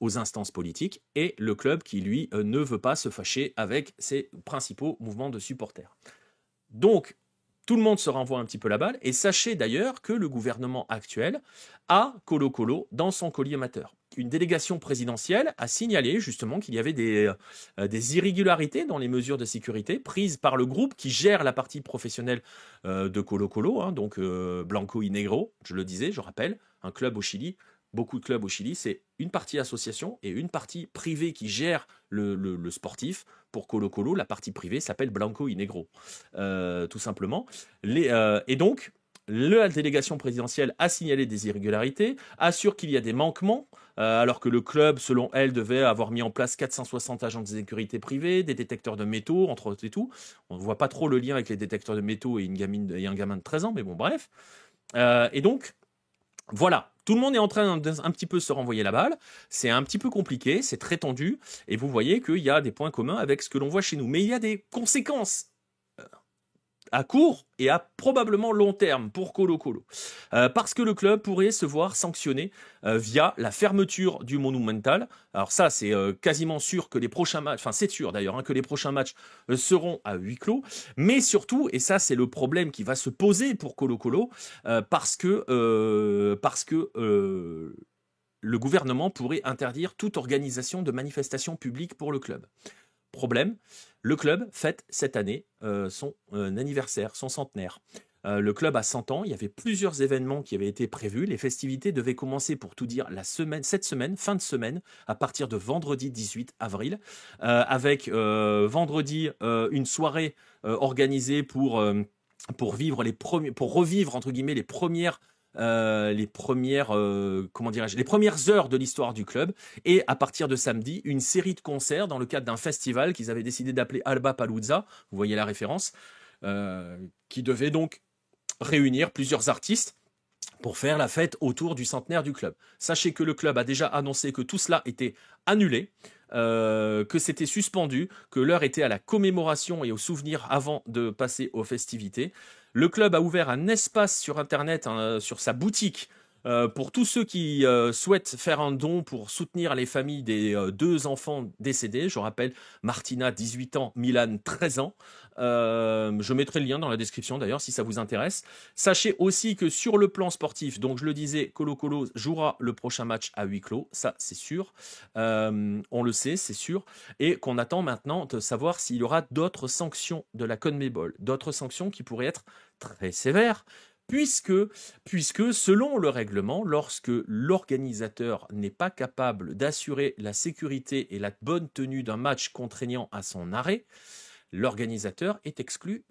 instances politiques, et le club qui, lui, ne veut pas se fâcher avec ses principaux mouvements de supporters. Donc, tout le monde se renvoie un petit peu la balle, et sachez d'ailleurs que le gouvernement actuel a Colo Colo dans son collimateur. Une délégation présidentielle a signalé justement qu'il y avait des irrégularités dans les mesures de sécurité prises par le groupe qui gère la partie professionnelle de Colo Colo, hein, donc Blanco y Negro, je le disais, je rappelle, un club au Chili. Beaucoup de clubs au Chili, c'est une partie association et une partie privée qui gère le sportif. Pour Colo Colo, la partie privée s'appelle Blanco y Negro, tout simplement. Et donc, la délégation présidentielle a signalé des irrégularités, assure qu'il y a des manquements, alors que le club, selon elle, devait avoir mis en place 460 agents de sécurité privés, des détecteurs de métaux, entre autres et tout. On ne voit pas trop le lien avec les détecteurs de métaux et un gamin de 13 ans, mais bon, bref. Et donc, voilà, tout le monde est en train d'un petit peu se renvoyer la balle. C'est un petit peu compliqué, c'est très tendu, et vous voyez qu'il y a des points communs avec ce que l'on voit chez nous. Mais il y a des conséquences à court et à probablement long terme pour Colo Colo. Parce que le club pourrait se voir sanctionné via la fermeture du Monumental. Alors ça, c'est quasiment sûr que les prochains matchs, enfin c'est sûr d'ailleurs, hein, que les prochains matchs seront à huis clos. Mais surtout, et ça c'est le problème qui va se poser pour Colo Colo, parce que le gouvernement pourrait interdire toute organisation de manifestations publiques pour le club. Problème, le club fête cette année son anniversaire, son centenaire. Le club a 100 ans, il y avait plusieurs événements qui avaient été prévus. Les festivités devaient commencer, pour tout dire, cette semaine, fin de semaine, à partir de vendredi 18 avril, avec vendredi une soirée organisée pour revivre entre guillemets les premières heures de l'histoire du club, et à partir de samedi, une série de concerts dans le cadre d'un festival qu'ils avaient décidé d'appeler Alba Palooza, vous voyez la référence, qui devait donc réunir plusieurs artistes pour faire la fête autour du centenaire du club. Sachez que le club a déjà annoncé que tout cela était annulé, que c'était suspendu, que l'heure était à la commémoration et au souvenir avant de passer aux festivités. Le club a ouvert un espace sur Internet, sur sa boutique, Pour tous ceux qui souhaitent faire un don pour soutenir les familles des 2 enfants décédés, je rappelle Martina, 18 ans, Milan, 13 ans. Je mettrai le lien dans la description d'ailleurs si ça vous intéresse. Sachez aussi que sur le plan sportif, donc je le disais, Colo-Colo jouera le prochain match à huis clos, ça c'est sûr. On le sait, c'est sûr. Et qu'on attend maintenant de savoir s'il y aura d'autres sanctions de la CONMEBOL, d'autres sanctions qui pourraient être très sévères. Puisque, selon le règlement, lorsque l'organisateur n'est pas capable d'assurer la sécurité et la bonne tenue d'un match contraignant à son arrêt, l'organisateur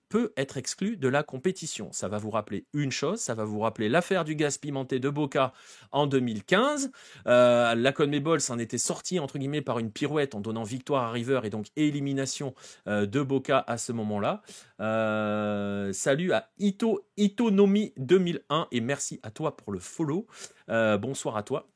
peut être exclu de la compétition. Ça va vous rappeler une chose, ça va vous rappeler l'affaire du gaz pimenté de Boca en 2015. La CONMEBOL s'en était sortie, entre guillemets, par une pirouette en donnant victoire à River et donc élimination de Boca à ce moment-là. Salut à Itonomi 2001 et merci à toi pour le follow. Bonsoir à toi.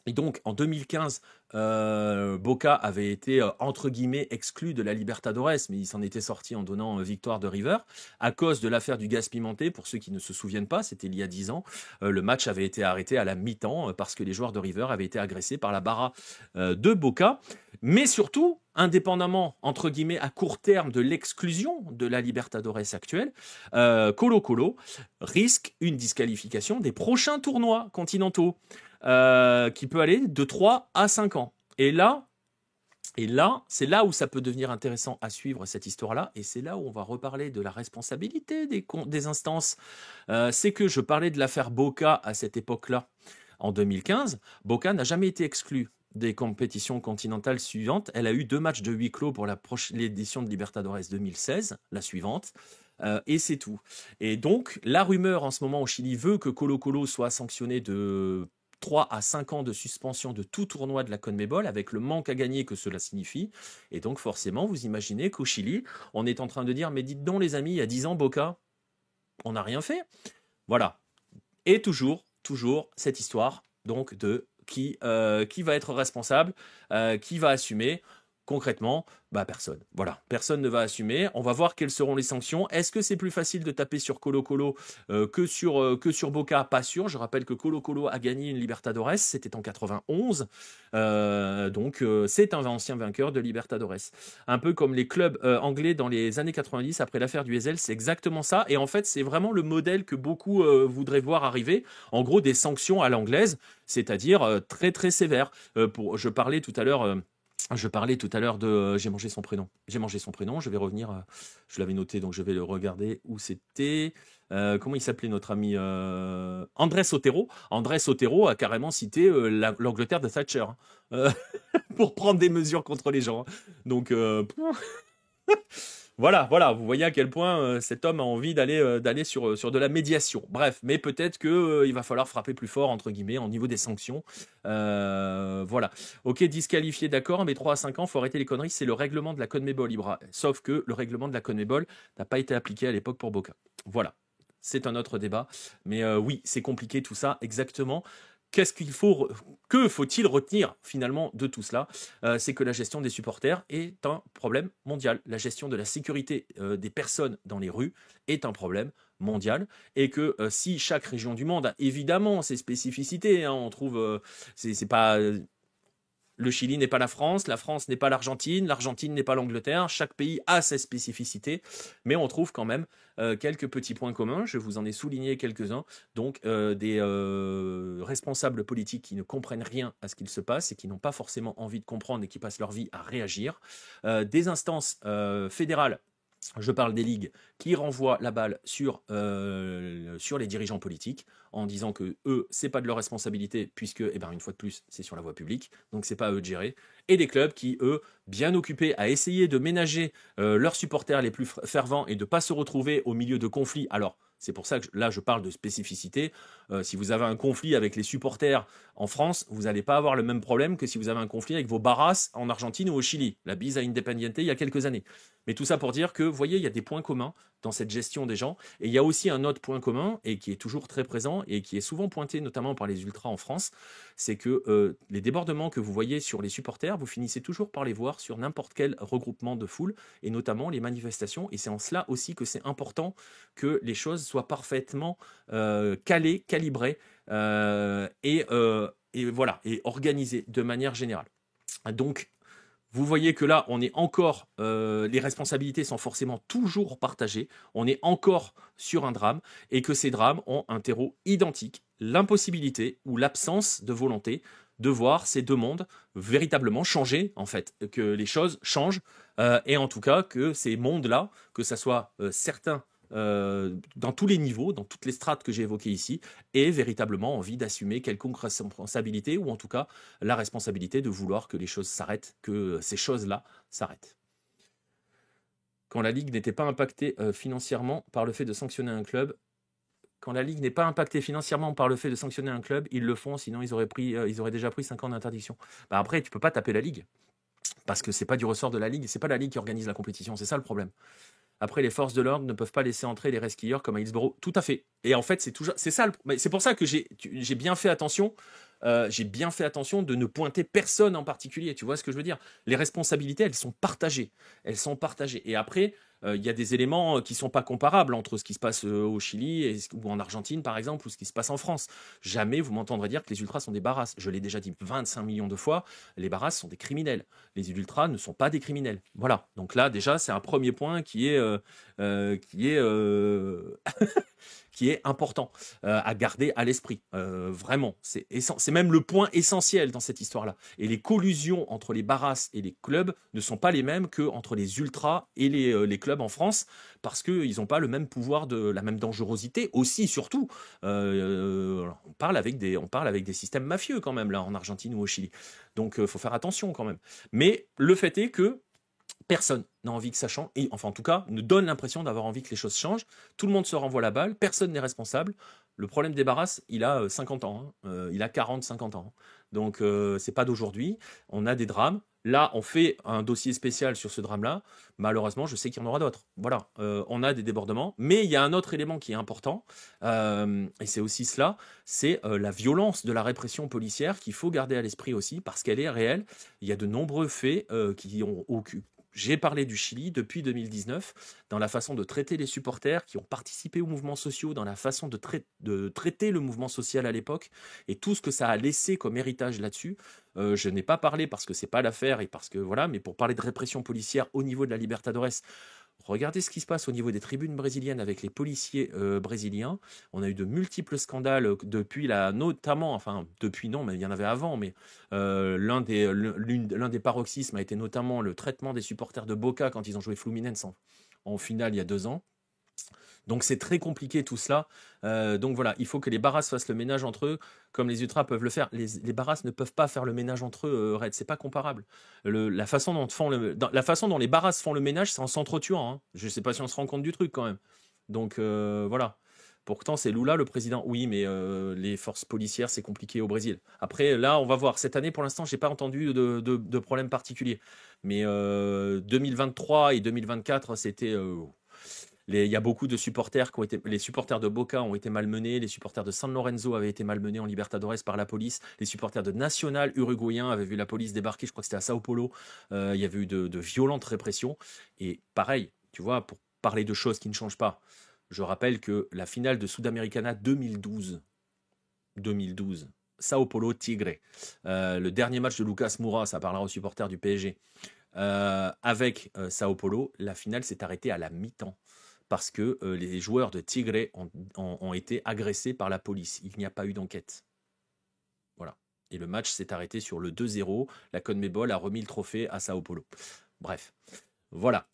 Et donc, en 2015, Boca avait été, entre guillemets, exclu de la Libertadores, mais il s'en était sorti en donnant victoire de River, à cause de l'affaire du gaz pimenté. Pour ceux qui ne se souviennent pas, c'était il y a 10 ans. Le match avait été arrêté à la mi-temps parce que les joueurs de River avaient été agressés par la barra de Boca. Mais surtout, indépendamment, entre guillemets, à court terme de l'exclusion de la Libertadores actuelle, Colo-Colo risque une disqualification des prochains tournois continentaux. Qui peut aller de 3 à 5 ans. Et là, c'est là où ça peut devenir intéressant à suivre cette histoire-là, et c'est là où on va reparler de la responsabilité des instances. C'est que je parlais de l'affaire Boca à cette époque-là, en 2015. Boca n'a jamais été exclu des compétitions continentales suivantes. Elle a eu 2 matchs de huis clos pour l'édition de Libertadores 2016, la suivante. Et c'est tout. Et donc, la rumeur en ce moment au Chili veut que Colo-Colo soit sanctionné de 3 à 5 ans de suspension de tout tournoi de la CONMEBOL avec le manque à gagner que cela signifie. Et donc forcément, vous imaginez qu'au Chili, on est en train de dire « Mais dites donc les amis, il y a 10 ans, Boca, on n'a rien fait ». Voilà. Et toujours cette histoire donc de qui va être responsable, qui va assumer. Concrètement, personne. Voilà, personne ne va assumer. On va voir quelles seront les sanctions. Est-ce que c'est plus facile de taper sur Colo-Colo que sur Boca? Pas sûr. Je rappelle que Colo-Colo a gagné une Libertadores, c'était en 91. Donc c'est un ancien vainqueur de Libertadores. Un peu comme les clubs anglais dans les années 90 après l'affaire du Ezel, c'est exactement ça. Et en fait, c'est vraiment le modèle que beaucoup voudraient voir arriver. En gros, des sanctions à l'anglaise, c'est-à-dire très très sévères. Je parlais tout à l'heure de... J'ai mangé son prénom. Je vais revenir. Je l'avais noté, donc je vais le regarder où c'était. Comment il s'appelait notre ami Andrés Otero. Andrés Otero a carrément cité l'Angleterre de Thatcher pour prendre des mesures contre les gens. Donc... Voilà, vous voyez à quel point cet homme a envie d'aller sur de la médiation. Bref, mais peut-être qu'il va falloir frapper plus fort, entre guillemets, au niveau des sanctions. Voilà. Ok, disqualifié, d'accord, mais 3 à 5 ans, il faut arrêter les conneries, c'est le règlement de la CONMEBOL, Ibra. Sauf que le règlement de la CONMEBOL n'a pas été appliqué à l'époque pour Boca. Voilà. C'est un autre débat. Mais oui, c'est compliqué tout ça, exactement. Que faut-il retenir finalement de tout cela? C'est que la gestion des supporters est un problème mondial. La gestion de la sécurité des personnes dans les rues est un problème mondial, et que si chaque région du monde a évidemment ses spécificités, on trouve, c'est pas... Le Chili n'est pas la France n'est pas l'Argentine n'est pas l'Angleterre, chaque pays a ses spécificités, mais on trouve quand même quelques petits points communs, je vous en ai souligné quelques-uns, donc des responsables politiques qui ne comprennent rien à ce qu'il se passe et qui n'ont pas forcément envie de comprendre et qui passent leur vie à réagir, des instances fédérales. Je parle des ligues qui renvoient la balle sur les dirigeants politiques en disant que eux, c'est pas de leur responsabilité puisque, une fois de plus, c'est sur la voie publique, donc c'est pas à eux de gérer. Et des clubs qui, eux, bien occupés à essayer de ménager leurs supporters les plus fervents et de pas se retrouver au milieu de conflits. Alors, c'est pour ça que là, je parle de spécificité. Si vous avez un conflit avec les supporters en France, vous n'allez pas avoir le même problème que si vous avez un conflit avec vos barras en Argentine ou au Chili. La bise à Independiente il y a quelques années. Mais tout ça pour dire que, vous voyez, il y a des points communs dans cette gestion des gens. Et il y a aussi un autre point commun, et qui est toujours très présent, et qui est souvent pointé notamment par les ultras en France, c'est que les débordements que vous voyez sur les supporters, vous finissez toujours par les voir sur n'importe quel regroupement de foule, et notamment les manifestations. Et c'est en cela aussi que c'est important que les choses soient parfaitement calées, calibrées, et voilà, et organisées de manière générale. Donc, vous voyez que là, on est encore, les responsabilités sont forcément toujours partagées, on est encore sur un drame, et que ces drames ont un terreau identique, l'impossibilité ou l'absence de volonté de voir ces deux mondes véritablement changer, en fait, que les choses changent, et en tout cas que ces mondes-là, que ça soit certains dans tous les niveaux, dans toutes les strates que j'ai évoquées ici, aient véritablement envie d'assumer quelconque responsabilité, ou en tout cas la responsabilité de vouloir que les choses s'arrêtent, que ces choses-là s'arrêtent. Quand la Ligue n'était pas impactée financièrement par le fait de sanctionner un club, quand la Ligue n'est pas impactée financièrement par le fait de sanctionner un club, ils le font, sinon ils auraient déjà pris 5 ans d'interdiction. Bah après, tu peux pas taper la Ligue, parce que c'est pas du ressort de la Ligue, c'est pas la Ligue qui organise la compétition, c'est ça le problème. Après, les forces de l'ordre ne peuvent pas laisser entrer les resquilleurs comme à Hillsborough. Tout à fait. Et en fait, c'est ça. C'est pour ça que j'ai bien fait attention. J'ai bien fait attention de ne pointer personne en particulier. Tu vois ce que je veux dire? Les responsabilités, elles sont partagées. Elles sont partagées. Et après, il y a des éléments qui sont pas comparables entre ce qui se passe au Chili ou en Argentine, par exemple, ou ce qui se passe en France. Jamais vous m'entendrez dire que les ultras sont des barrasses. Je l'ai déjà dit 25 millions de fois. Les barrasses sont des criminels. Les ultras ne sont pas des criminels. Voilà. Donc là, déjà, c'est un premier point qui est qui est important à garder à l'esprit. Vraiment, c'est même le point essentiel dans cette histoire-là. Et les collusions entre les barrasses et les clubs ne sont pas les mêmes qu'entre les ultras et les clubs en France, parce qu'ils n'ont pas le même pouvoir, la même dangerosité. Aussi, surtout, on parle avec des systèmes mafieux quand même, là, en Argentine ou au Chili. Donc, il faut faire attention quand même. Mais le fait est que personne n'a envie que ça change, et enfin en tout cas, ne donne l'impression d'avoir envie que les choses changent. Tout le monde se renvoie la balle, personne n'est responsable. Le problème des barrasses, il a 50 ans, hein. Il a 40, 50 ans. Donc c'est pas d'aujourd'hui. On a des drames. Là, on fait un dossier spécial sur ce drame-là. Malheureusement, je sais qu'il y en aura d'autres. Voilà, on a des débordements. Mais il y a un autre élément qui est important, et c'est aussi cela, c'est la violence de la répression policière qu'il faut garder à l'esprit aussi, parce qu'elle est réelle. Il y a de nombreux faits qui ont occupé. J'ai parlé du Chili depuis 2019, dans la façon de traiter les supporters qui ont participé aux mouvements sociaux, dans la façon de traiter le mouvement social à l'époque, et tout ce que ça a laissé comme héritage là-dessus. Je n'ai pas parlé parce que c'est pas l'affaire, et parce que voilà, mais pour parler de répression policière au niveau de la Libertadores, regardez ce qui se passe au niveau des tribunes brésiliennes avec les policiers brésiliens. On a eu de multiples scandales depuis notamment, enfin depuis non, mais il y en avait avant, mais l'un des paroxysmes a été notamment le traitement des supporters de Boca quand ils ont joué Fluminense en finale il y a 2 ans. Donc c'est très compliqué tout cela. Donc voilà, il faut que les barrasses fassent le ménage entre eux, comme les ultras peuvent le faire. Les barrasses ne peuvent pas faire le ménage entre eux, Red, c'est pas comparable. La façon dont les barrasses font le ménage, c'est en s'entretuant, hein. Je sais pas si on se rend compte du truc quand même. Donc voilà. Pourtant, c'est Lula le président. Oui, mais les forces policières, c'est compliqué au Brésil. Après, là, on va voir. Cette année, pour l'instant, j'ai pas entendu de problème particulier. Mais 2023 et 2024, c'était... il y a beaucoup de supporters les supporters de Boca ont été malmenés, les supporters de San Lorenzo avaient été malmenés en Libertadores par la police, les supporters de Nacional uruguayen avaient vu la police débarquer, je crois que c'était à Sao Paulo, il y avait eu de violentes répressions, et pareil, tu vois, pour parler de choses qui ne changent pas, je rappelle que la finale de Sudamericana 2012, Sao Paulo Tigre, le dernier match de Lucas Moura, ça parlera aux supporters du PSG, avec Sao Paulo, la finale s'est arrêtée à la mi-temps, parce que les joueurs de Tigre ont été agressés par la police. Il n'y a pas eu d'enquête. Voilà. Et le match s'est arrêté sur le 2-0. La CONMEBOL a remis le trophée à Sao Paulo. Bref. Voilà.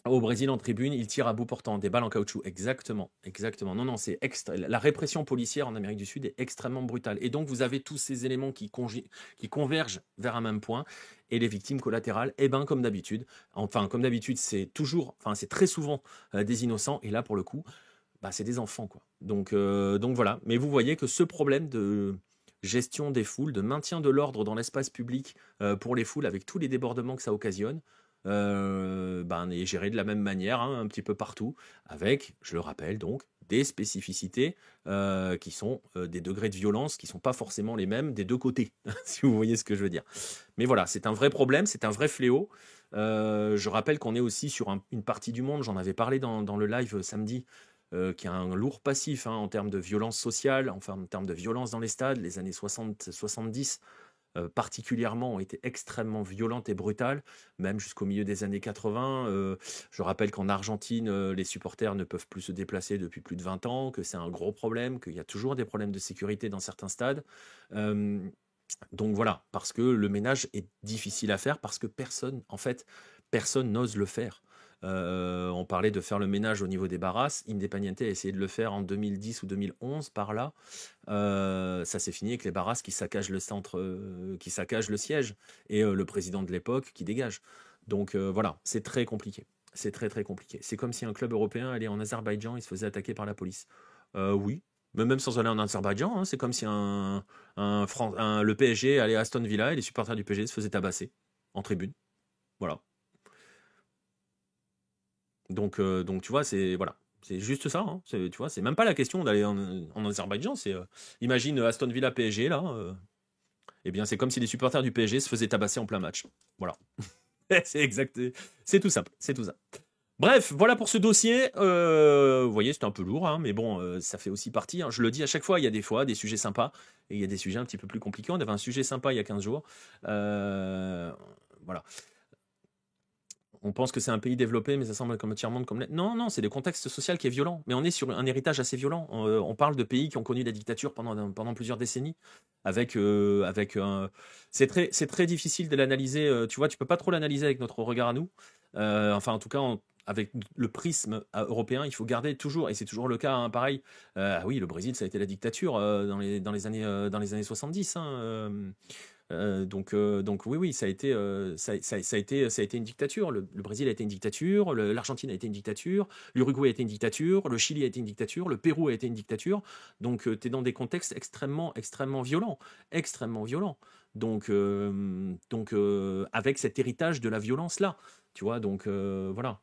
Au Brésil, en tribune, ils tirent à bout portant des balles en caoutchouc. Exactement. Exactement. Non, c'est la répression policière en Amérique du Sud est extrêmement brutale. Et donc, vous avez tous ces éléments qui convergent vers un même point. Et les victimes collatérales, comme d'habitude. Enfin, comme d'habitude, c'est très souvent des innocents. Et là, pour le coup, c'est des enfants, quoi. Donc voilà. Mais vous voyez que ce problème de gestion des foules, de maintien de l'ordre dans l'espace public pour les foules, avec tous les débordements que ça occasionne, est géré de la même manière, hein, un petit peu partout, avec, je le rappelle donc, des spécificités qui sont des degrés de violence qui ne sont pas forcément les mêmes des deux côtés, si vous voyez ce que je veux dire. Mais voilà, c'est un vrai problème, c'est un vrai fléau. Je rappelle qu'on est aussi sur une partie du monde, j'en avais parlé dans le live samedi, qui a un lourd passif, hein, en termes de violence sociale, enfin en termes de violence dans les stades. Les années 60-70 particulièrement ont été extrêmement violentes et brutales, même jusqu'au milieu des années 80. Je rappelle qu'en Argentine, les supporters ne peuvent plus se déplacer depuis plus de 20 ans, que c'est un gros problème, qu'il y a toujours des problèmes de sécurité dans certains stades. Donc voilà, parce que le ménage est difficile à faire, parce que personne n'ose le faire. On parlait de faire le ménage au niveau des barras. Independiente a essayé de le faire en 2010 ou 2011 par là. Ça s'est fini avec les barras qui saccagent le centre, qui saccagent le siège, et le président de l'époque qui dégage. Donc voilà, c'est très compliqué. C'est très très compliqué. C'est comme si un club européen allait en Azerbaïdjan et se faisait attaquer par la police. Oui, mais même sans aller en Azerbaïdjan, hein, c'est comme si le PSG allait à Aston Villa et les supporters du PSG se faisaient tabasser en tribune. Voilà. Donc tu vois, c'est voilà, c'est juste ça. Hein. Tu vois, c'est même pas la question d'aller en Azerbaïdjan. C'est imagine Aston Villa PSG là. Eh bien, c'est comme si les supporters du PSG se faisaient tabasser en plein match. Voilà. C'est exact. C'est tout simple. C'est tout ça. Bref, voilà pour ce dossier. Vous voyez, c'est un peu lourd, hein, mais bon, ça fait aussi partie. Hein. Je le dis à chaque fois, il y a des fois des sujets sympas et il y a des sujets un petit peu plus compliqués. On avait un sujet sympa il y a 15 jours. Voilà. On pense que c'est un pays développé, mais ça semble comme un tiers-monde. Non, c'est le contexte social qui est violent. Mais on est sur un héritage assez violent. On parle de pays qui ont connu la dictature pendant plusieurs décennies. C'est très difficile de l'analyser. Tu vois, tu peux pas trop l'analyser avec notre regard à nous. Enfin, en tout cas, avec le prisme européen, il faut garder toujours, et c'est toujours le cas, hein, pareil. Oui, le Brésil, ça a été la dictature dans les années 70. Hein, donc oui, ça a été une dictature. Le Brésil a été une dictature, l'Argentine a été une dictature, l'Uruguay a été une dictature, le Chili a été une dictature, le Pérou a été une dictature. Donc tu es dans des contextes extrêmement violents, extrêmement violents. Donc avec cet héritage de la violence là, tu vois. Donc voilà.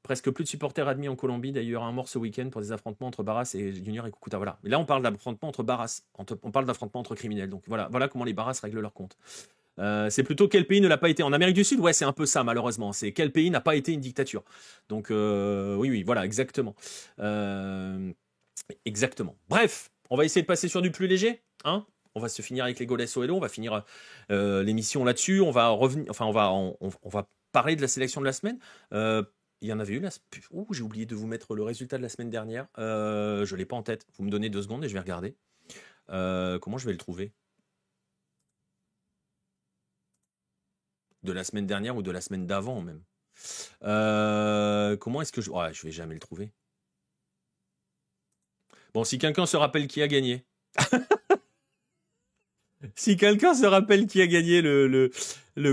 Presque plus de supporters admis en Colombie. D'ailleurs, un mort ce week-end pour des affrontements entre Barras et Junior et Cúcuta. Voilà. Mais là, on parle d'affrontements entre Barras. On parle d'affrontements entre criminels. Donc voilà comment les Barras règlent leur compte. C'est plutôt quel pays ne l'a pas été. En Amérique du Sud, ouais, c'est un peu ça, malheureusement. C'est quel pays n'a pas été une dictature. Donc oui, voilà, exactement. Exactement. Bref, on va essayer de passer sur du plus léger. Hein, on va se finir avec les Goles Soelo. On va finir l'émission là-dessus. On va revenir. Enfin, on va parler de la sélection de la semaine. Il y en avait eu là. J'ai oublié de vous mettre le résultat de la semaine dernière. Je ne l'ai pas en tête. Vous me donnez 2 secondes et je vais regarder. Comment je vais le trouver? De la semaine dernière ou de la semaine d'avant même. Comment est-ce que je... je vais jamais le trouver. Bon, si quelqu'un se rappelle qui a gagné. Si quelqu'un se rappelle qui a gagné le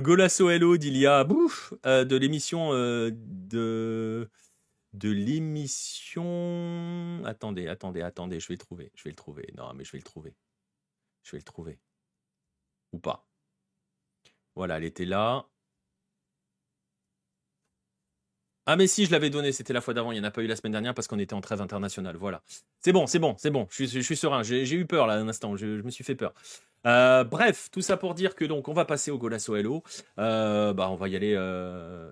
Golasso Hello d'il y a de l'émission de l'émission. Attendez, je vais le trouver. Non, mais je vais le trouver. Ou pas. Voilà, elle était là. Ah mais si, je l'avais donné, c'était la fois d'avant, il n'y en a pas eu la semaine dernière parce qu'on était en trêve internationale, voilà. C'est bon, je suis serein, j'ai eu peur là un instant, je me suis fait peur. Bref, tout ça pour dire que donc on va passer au Golasso Hello. On va y aller.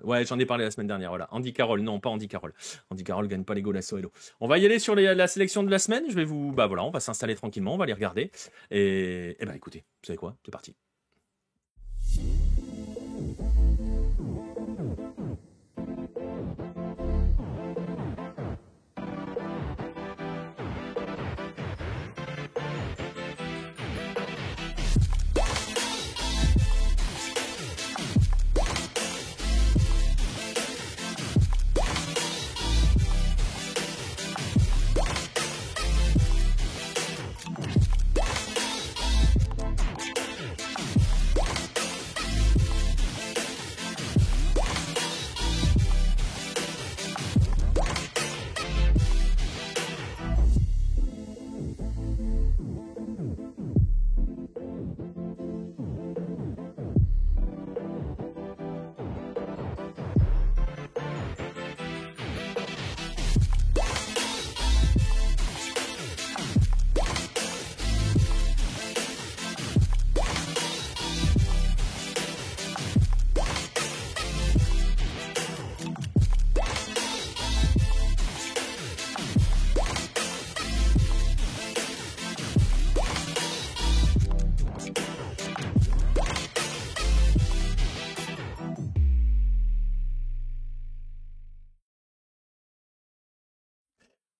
Ouais, j'en ai parlé la semaine dernière, voilà. Andy Carroll, non, pas Andy Carroll. Andy Carroll gagne pas les Golasso Hello. On va y aller sur la sélection de la semaine, on va s'installer tranquillement, on va les regarder. Et écoutez, vous savez quoi, c'est parti.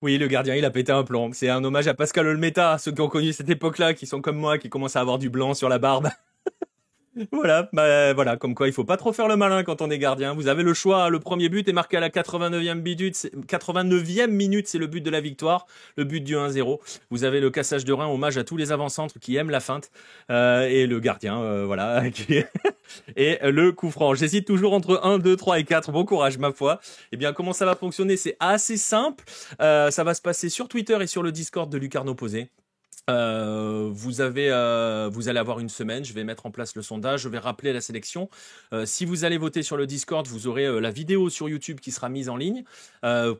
Oui, le gardien, il a pété un plomb. C'est un hommage à Pascal Olmeta, ceux qui ont connu cette époque-là, qui sont comme moi, qui commencent à avoir du blanc sur la barbe. Voilà, bah, voilà, comme quoi il faut pas trop faire le malin quand on est gardien. Vous avez le choix, le premier but est marqué à la 89e minute, 89e minute, c'est le but de la victoire, le but du 1-0. Vous avez le cassage de rein, hommage à tous les avant-centres qui aiment la feinte, et le gardien, voilà, et le coup franc. J'hésite toujours entre 1, 2, 3 et 4. Bon courage, ma foi. Eh bien, comment ça va fonctionner? C'est assez simple. Ça va se passer sur Twitter et sur le Discord de Lucarno Posé. Vous allez avoir une semaine. Je vais mettre en place le sondage. Je vais rappeler la sélection. Si vous allez voter sur le Discord, vous aurez la vidéo sur YouTube qui sera mise en ligne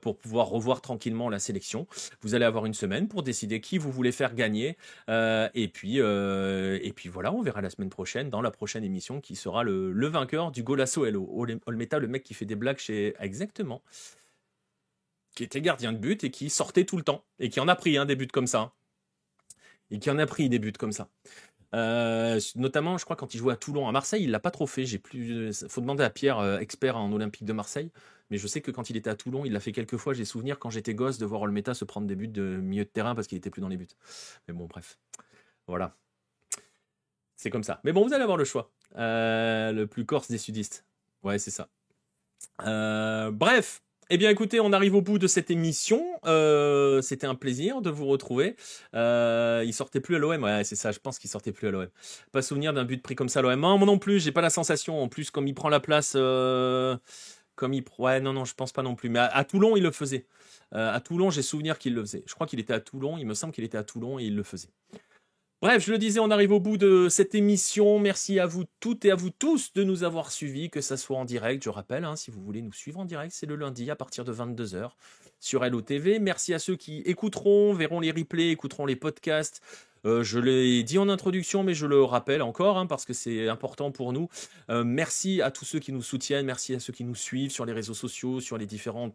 pour pouvoir revoir tranquillement la sélection. Vous allez avoir une semaine pour décider qui vous voulez faire gagner. Et puis voilà, on verra la semaine prochaine dans la prochaine émission qui sera le vainqueur du Golasso Hello. Olmeta, le mec qui fait des blagues chez exactement, qui était gardien de but et qui sortait tout le temps et qui en a pris des buts comme ça. Et qui en a pris des buts comme ça. Notamment, je crois, quand il jouait à Toulon. À Marseille, il l'a pas trop fait. Faut demander à Pierre, expert en Olympique de Marseille. Mais je sais que quand il était à Toulon, il l'a fait quelques fois. J'ai souvenir quand j'étais gosse de voir Olmeta se prendre des buts de milieu de terrain parce qu'il était plus dans les buts. Mais bon, bref. Voilà. C'est comme ça. Mais bon, vous allez avoir le choix. Le plus corse des sudistes. Ouais, c'est ça. Bref. Eh bien, écoutez, on arrive au bout de cette émission. C'était un plaisir de vous retrouver. Il sortait plus à l'OM. Ouais, c'est ça. Je pense qu'il sortait plus à l'OM. Pas souvenir d'un but pris comme ça à l'OM. Moi non plus. J'ai pas la sensation. En plus, comme il prend la place, ouais, non, je pense pas non plus. Mais à Toulon, il le faisait. À Toulon, j'ai souvenir qu'il le faisait. Je crois qu'il était à Toulon. Il me semble qu'il était à Toulon et il le faisait. Bref, je le disais, on arrive au bout de cette émission. Merci à vous toutes et à vous tous de nous avoir suivis, que ça soit en direct. Je rappelle, si vous voulez nous suivre en direct, c'est le lundi à partir de 22h sur Hello TV. Merci à ceux qui écouteront, verront les replays, écouteront les podcasts. Je l'ai dit en introduction, mais je le rappelle encore, parce que c'est important pour nous. Merci à tous ceux qui nous soutiennent, merci à ceux qui nous suivent sur les réseaux sociaux, sur les différents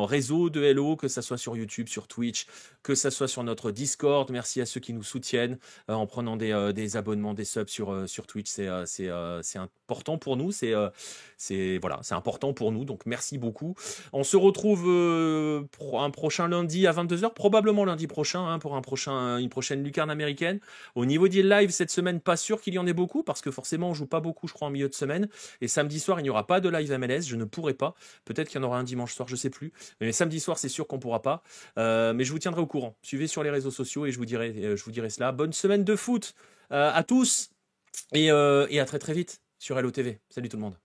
réseaux de Hello, que ça soit sur YouTube, sur Twitch, que ça soit sur notre Discord. Merci à ceux qui nous soutiennent en prenant des abonnements, des subs sur Twitch. C'est important pour nous. C'est important pour nous. Donc merci beaucoup. On se retrouve un prochain lundi à 22h, probablement lundi prochain, pour une prochaine lucarne américaine. Au niveau des lives cette semaine, pas sûr qu'il y en ait beaucoup parce que forcément on joue pas beaucoup, je crois, en milieu de semaine. Et samedi soir, il n'y aura pas de live MLS. Je ne pourrai pas. Peut-être qu'il y en aura un dimanche soir, je sais plus. Mais samedi soir, c'est sûr qu'on pourra pas. Mais je vous tiendrai au courant. Suivez sur les réseaux sociaux et je vous dirai cela. Bonne semaine de foot à tous et à très très vite sur Hello TV. Salut tout le monde.